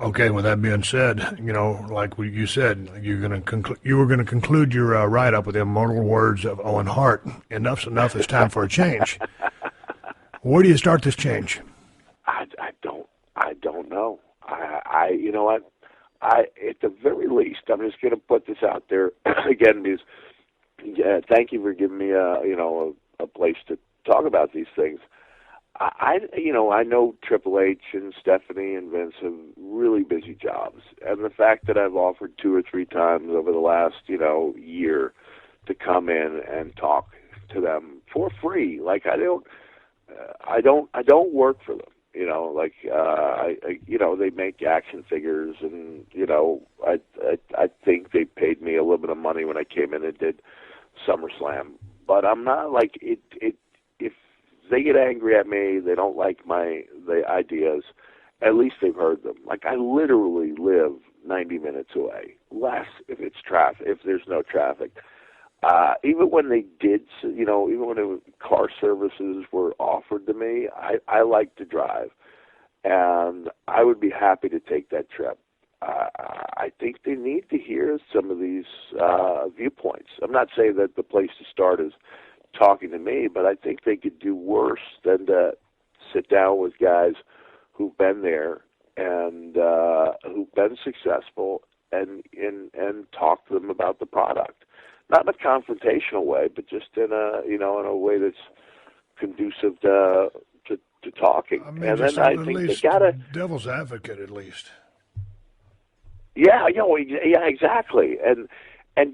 Okay, with that being said, you know, like you said, you were going to conclude your write-up with the immortal words of Owen Hart. Enough's enough. It's time for a change. Where do you start this change? I don't know. You know what? At the very least, I'm just going to put this out there again, because thank you for giving me a place to talk about these things. I know Triple H and Stephanie and Vince have really busy jobs, and the fact that I've offered 2 or 3 times over the last, you know, year to come in and talk to them for free, like I don't work for them. You know, like they make action figures, and you know, I think they paid me a little bit of money when I came in and did SummerSlam. But I'm not like it. If they get angry at me, they don't like the ideas. At least they've heard them. Like, I literally live 90 minutes away, less if it's traffic. If there's no traffic, even when they did, even when car services were offered to me, I like to drive, and I would be happy to take that trip. I think they need to hear some of these viewpoints. I'm not saying that the place to start is talking to me, but I think they could do worse than to sit down with guys who've been there and who've been successful and talk to them about the product. Not in a confrontational way, but just in a way that's conducive to talking. I mean, and just then I at think least they gotta devil's advocate, at least. Yeah, exactly. And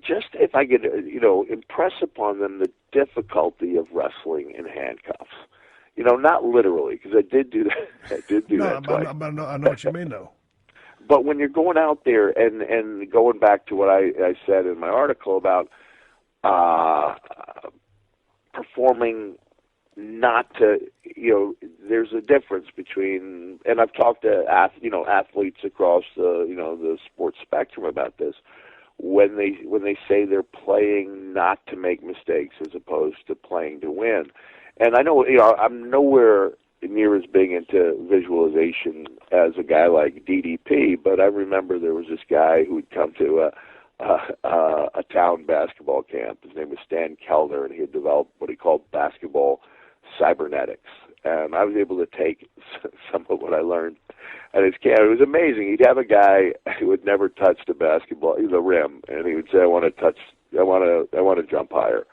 just if I could, impress upon them the difficulty of wrestling in handcuffs. Not literally, because I did do that. I did do that twice. I know what you mean, though. But when you're going out there and going back to what I said in my article about performing not to, there's a difference between, and I've talked to athletes across the sports spectrum about this, when they say they're playing not to make mistakes as opposed to playing to win. And I know, I'm nowhere near as big into visualization as a guy like DDP, but I remember there was this guy who would come to a town basketball camp. His name was Stan Kellner, and he had developed what he called basketball cybernetics. And I was able to take some of what I learned at his camp. It was amazing. He'd have a guy who had never touched a basketball, the rim, and he would say, I want to jump higher.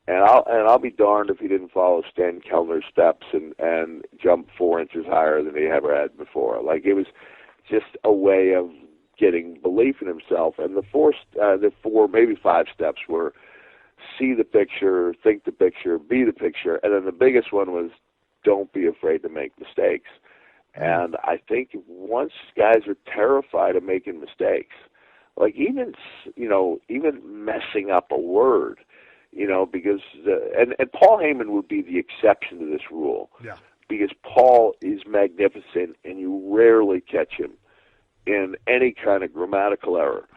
And I'll be darned if he didn't follow Stan Kellner's steps and jump 4 inches higher than he ever had before. Like, it was just a way of getting belief in himself. And the four, maybe 5 steps were see the picture, think the picture, be the picture. And then the biggest one was don't be afraid to make mistakes. And I think once guys are terrified of making mistakes, like even messing up a word, because and Paul Heyman would be the exception to this rule. Yeah. Because Paul is magnificent, and you rarely catch him in any kind of grammatical error.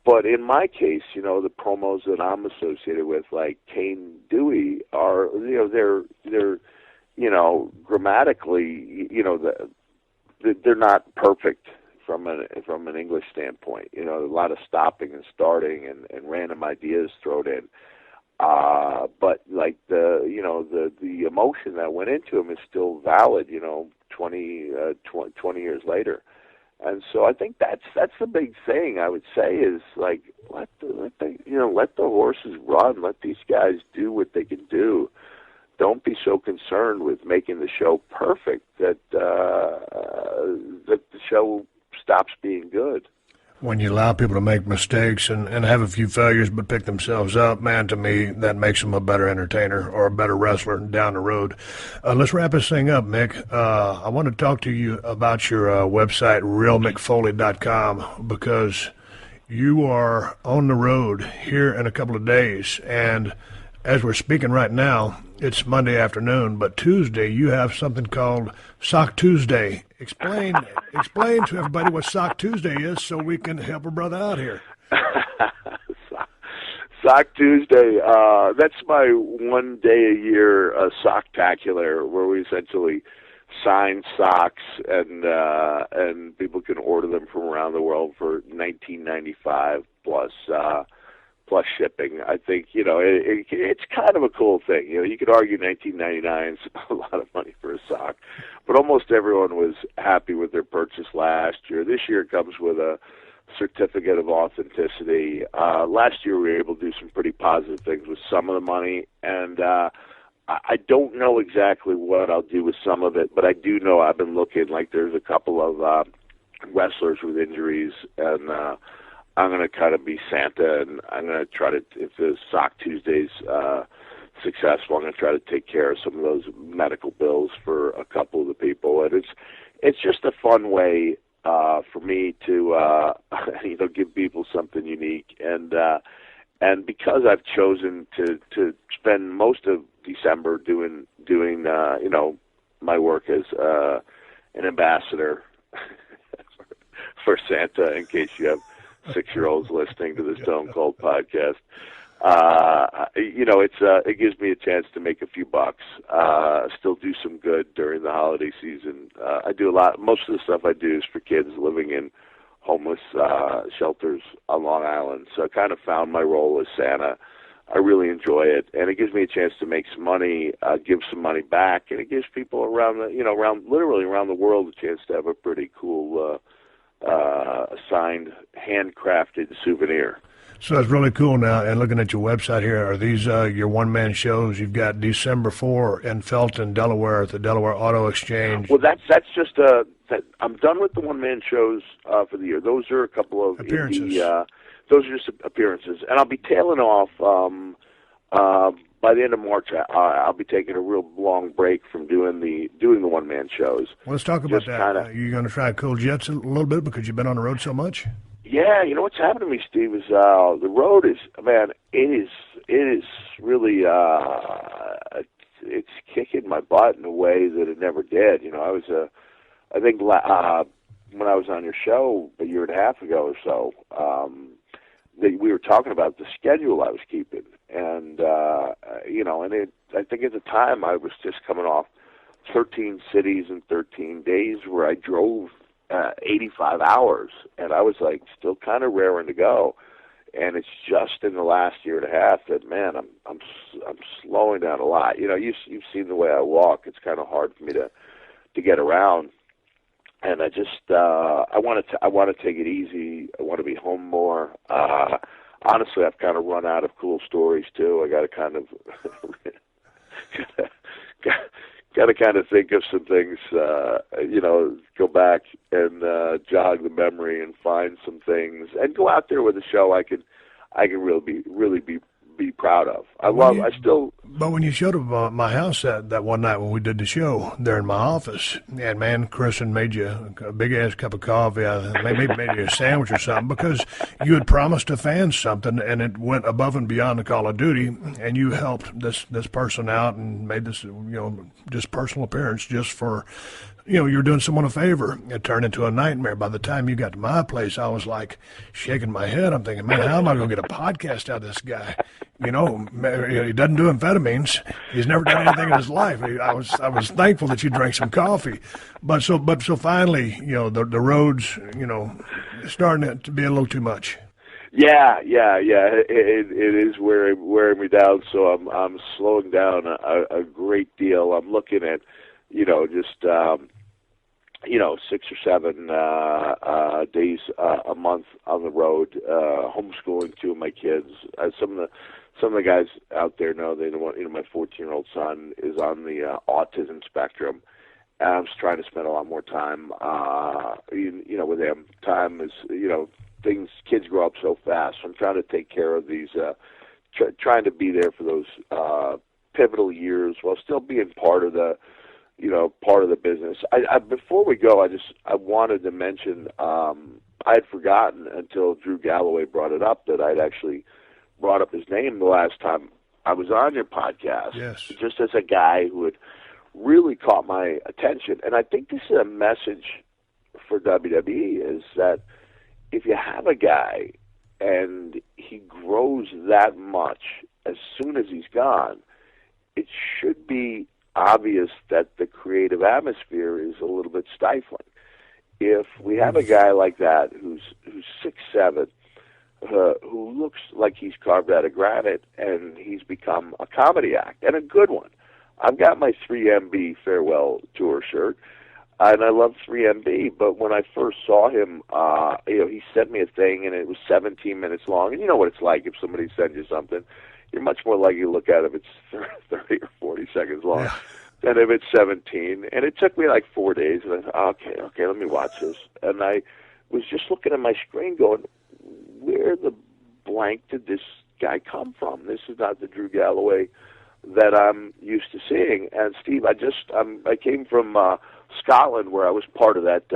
But in my case, the promos that I'm associated with, like Kane Dewey, are they're grammatically, they're not perfect from an English standpoint. A lot of stopping and starting and random ideas thrown in. But like the emotion that went into him is still valid, 20 years later. And so I think that's the big thing I would say is like let the horses run, let these guys do what they can do. Don't be so concerned with making the show perfect that the show stops being good. When you allow people to make mistakes and have a few failures but pick themselves up, man, to me, that makes them a better entertainer or a better wrestler down the road. Let's wrap this thing up, Mick. I want to talk to you about your website, realmickfoley.com, because you are on the road here in a couple of days. And as we're speaking right now, it's Monday afternoon, but Tuesday you have something called Sock Tuesday. Explain to everybody what Sock Tuesday is so we can help a brother out here. Sock Tuesday, that's my one day a year socktacular where we essentially sign socks and people can order them from around the world for $19.95 plus shipping. I think it's kind of a cool thing. You could argue $19.99 is a lot of money for a sock, but almost everyone was happy with their purchase last year. This year it comes with a certificate of authenticity. Last year we were able to do some pretty positive things with some of the money, and I don't know exactly what I'll do with some of it, but I do know I've been looking. Like there's a couple of wrestlers with injuries, and I'm going to kind of be Santa, and I'm going to try to, if the Sock Tuesday's successful, I'm going to try to take care of some of those medical bills for a couple of the people. And it's just a fun way for me to give people something unique. And because I've chosen to spend most of December doing my work as an ambassador for Santa, in case you have 6-year-olds listening to the Stone Cold podcast. it gives me a chance to make a few bucks. Still do some good during the holiday season. I do a lot. Most of the stuff I do is for kids living in homeless shelters on Long Island. So I kind of found my role as Santa. I really enjoy it, and it gives me a chance to make some money, give some money back, and it gives people literally around the world a chance to have a pretty cool signed, handcrafted souvenir. So it's really cool now. And looking at your website here, are these your one-man shows? You've got December 4 in Felton, Delaware, at the Delaware Auto Exchange. Well, that's just I'm done with the one-man shows for the year. Those are a couple of appearances. Those are just appearances, and I'll be tailing off by the end of March. I'll be taking a real long break from doing the one-man shows. Well, let's talk about that. Are you going to try cool jets a little bit because you've been on the road so much? Yeah, you know what's happened to me, Steve, is the road is, man, it is really it's kicking my butt in a way that it never did. You know, I think when I was on your show a year and a half ago or so, we were talking about the schedule I was keeping, and I think at the time I was just coming off 13 cities in 13 days where I drove 85 hours, and I was like still kind of raring to go. And it's just in the last year and a half that, man, I'm slowing down a lot. You know, you've seen the way I walk. It's kind of hard for me to get around. And I just I want to take it easy. I want to be home more. Honestly, I've kind of run out of cool stories too. I got to kind of got to kind of think of some things. Go back and jog the memory and find some things, and go out there with a show I can really be proud of. But when you showed up at my house that one night when we did the show there in my office, and man, Kristen made you a big ass cup of coffee. Maybe made you a sandwich or something because you had promised the fans something, and it went above and beyond the Call of Duty, and you helped this person out and made this just personal appearance just for. You're doing someone a favor. It turned into a nightmare. By the time you got to my place, I was like shaking my head. I'm thinking, man, how am I going to get a podcast out of this guy? He doesn't do amphetamines. He's never done anything in his life. I was thankful that you drank some coffee, but so finally, the roads, starting to be a little too much. Yeah. It is wearing me down. So I'm slowing down a great deal. I'm looking at, just 6 or 7 days a month on the road, homeschooling 2 of my kids. Some of the guys out there know my 14-year-old son is on the autism spectrum, and I'm just trying to spend a lot more time, with him. Time is, kids grow up so fast. So I'm trying to take care of these, trying to be there for those pivotal years while still being part of the business. Before we go, I wanted to mention, I had forgotten until Drew Galloway brought it up that I'd actually brought up his name the last time I was on your podcast. Yes. Just as a guy who had really caught my attention. And I think this is a message for WWE, is that if you have a guy and he grows that much as soon as he's gone, it should be obvious that the creative atmosphere is a little bit stifling. If we have a guy like that who's 6'7", who looks like he's carved out of granite, and he's become a comedy act, and a good one. I've got my 3MB farewell tour shirt, and I love 3MB, but when I first saw him, he sent me a thing, and it was 17 minutes long, and you know what it's like if somebody sends you something. You're much more likely to look at it if it's 30 or 40 seconds long than if it's 17. And it took me like 4 days, and I thought, okay, let me watch this. And I was just looking at my screen going, where the blank did this guy come from? This is not the Drew Galloway that I'm used to seeing. And Steve, I came from Scotland, where I was part of that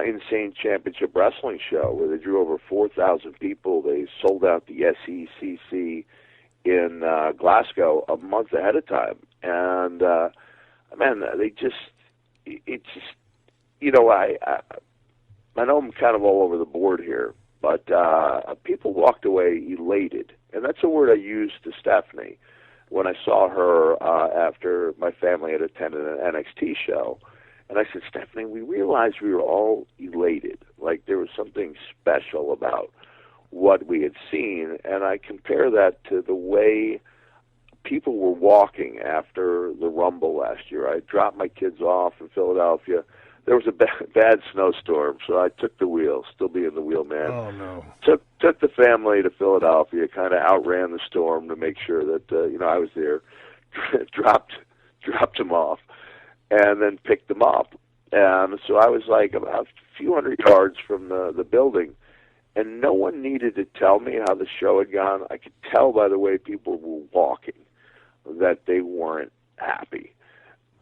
insane championship wrestling show where they drew over 4,000 people. They sold out the SECC in Glasgow a month ahead of time, and man, I know I'm kind of all over the board here, but people walked away elated, And that's a word I used to Stephanie when I saw her after my family had attended an NXT show. And I said, Stephanie, we realized we were all elated, like there was something special about what we had seen. And I compare that to the way people were walking after the Rumble last year. I dropped my kids off in Philadelphia. There was a bad snowstorm, so I took the wheel, still being the wheelman. Oh, no. Took the family to Philadelphia, kind of outran the storm to make sure that, I was there, dropped them off, and then picked them up. And so I was like about a few hundred yards from the building, and no one needed to tell me how the show had gone. I could tell by the way people were walking that they weren't happy.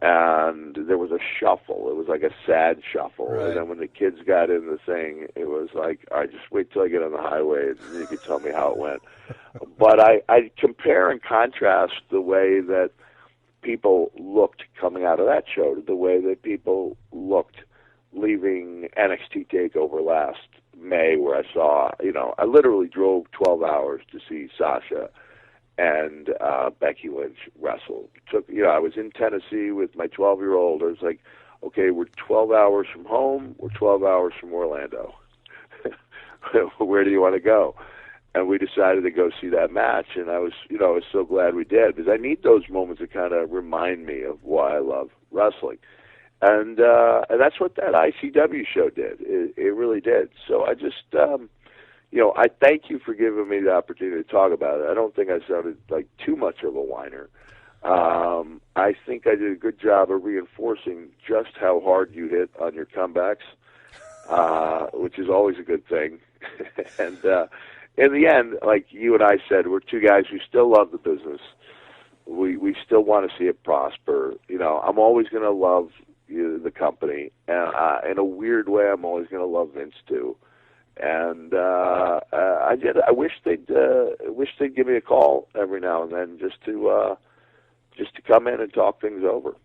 And there was a shuffle. It was like a sad shuffle. Right. And then when the kids got in the thing, it was like, all right, just wait till I get on the highway and you can tell me how it went. But I compare and contrast the way that people looked coming out of that show to the way that people looked leaving NXT TakeOver last May, where I saw, I literally drove 12 hours to see Sasha and Becky Lynch wrestle. I was in Tennessee with my 12-year-old. I was like, okay, we're 12 hours from home. We're 12 hours from Orlando. Where do you want to go? And we decided to go see that match, and I was so glad we did, because I need those moments to kind of remind me of why I love wrestling. And that's what that ICW show did. It really did. So I just... I thank you for giving me the opportunity to talk about it. I don't think I sounded like too much of a whiner. I think I did a good job of reinforcing just how hard you hit on your comebacks, which is always a good thing. And in the end, like you and I said, we're two guys who still love the business. We still want to see it prosper. I'm always going to love the company. And in a weird way, I'm always going to love Vince too. And I wish they'd give me a call every now and then just to come in and talk things over.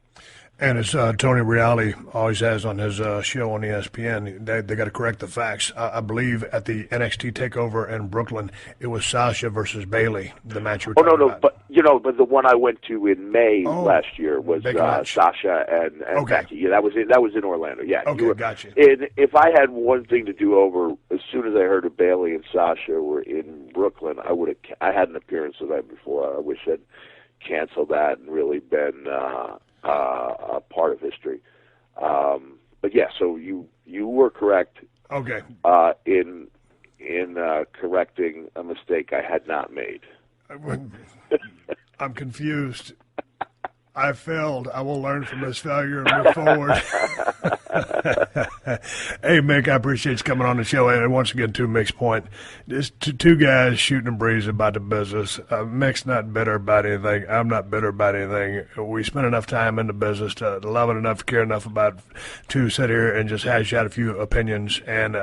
And as Tony Reali always has on his show on ESPN, they got to correct the facts. I believe at the NXT TakeOver in Brooklyn, it was Sasha versus Bayley, the match you were talking about. But the one I went to in May last year was Sasha and okay. Becky. Yeah, that was in Orlando. Yeah. Okay, gotcha. And if I had one thing to do over, as soon as I heard of Bayley and Sasha were in Brooklyn, I had an appearance the night before. I wish I'd canceled that and really been a part of history. But yeah, so you were correct. Okay. In correcting a mistake I had not made. I'm confused. I failed. I will learn from this failure and move forward. Hey, Mick, I appreciate you coming on the show. And once again, to Mick's point, just two guys shooting and breezing about the business. Mick's not bitter about anything. I'm not bitter about anything. We spend enough time in the business to love it enough, care enough about to sit here and just hash out a few opinions and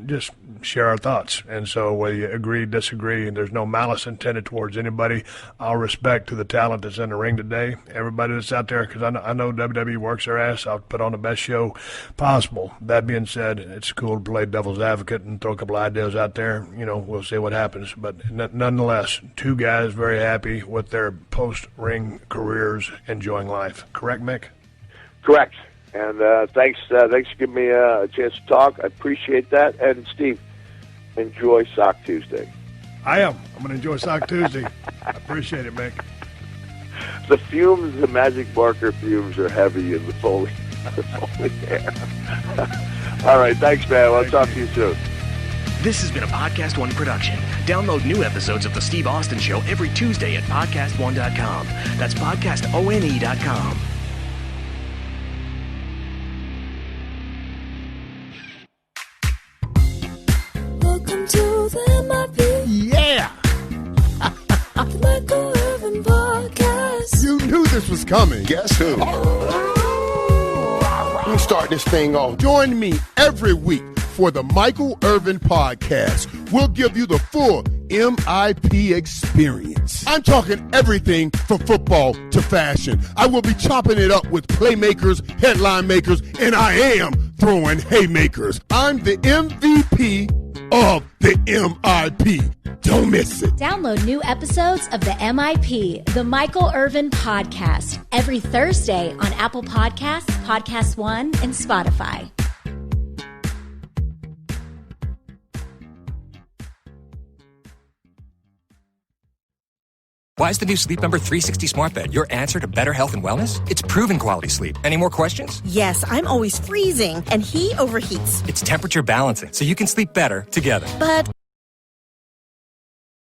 just share our thoughts. And so whether you agree, disagree, and there's no malice intended towards anybody, all respect to the talent that's in the ring today. Everybody that's out there, because I know WWE works their ass out, put on the best show possible. That being said, it's cool to play devil's advocate and throw a couple ideas out there. We'll see what happens. But nonetheless, two guys very happy with their post-ring careers, enjoying life. Correct, Mick? Correct. And thanks for giving me a chance to talk. I appreciate that. And Steve, enjoy Sock Tuesday. I am. I'm going to enjoy Sock Tuesday. I appreciate it, Mick. The Magic Marker fumes are heavy in the Foley air. All right, thanks, man. I'll talk to you soon. This has been a Podcast One production. Download new episodes of The Steve Austin Show every Tuesday at podcastone.com. That's podcastone.com. Welcome to the MIP. Yeah! The Michael Irvin Podcast. You knew this was coming. Guess who? Let me start this thing off. Join me every week for the Michael Irvin Podcast. We'll give you the full MIP experience. I'm talking everything from football to fashion. I will be chopping it up with playmakers, headline makers, and I am throwing haymakers. I'm the MVP of the MIP. Don't miss it. Download new episodes of the MIP, the Michael Irvin Podcast, every Thursday on Apple Podcasts, Podcast One, and Spotify. Why is the new Sleep Number 360 smart bed your answer to better health and wellness? It's proven quality sleep. Any more questions? Yes, I'm always freezing, and he overheats. It's temperature balancing, so you can sleep better together. But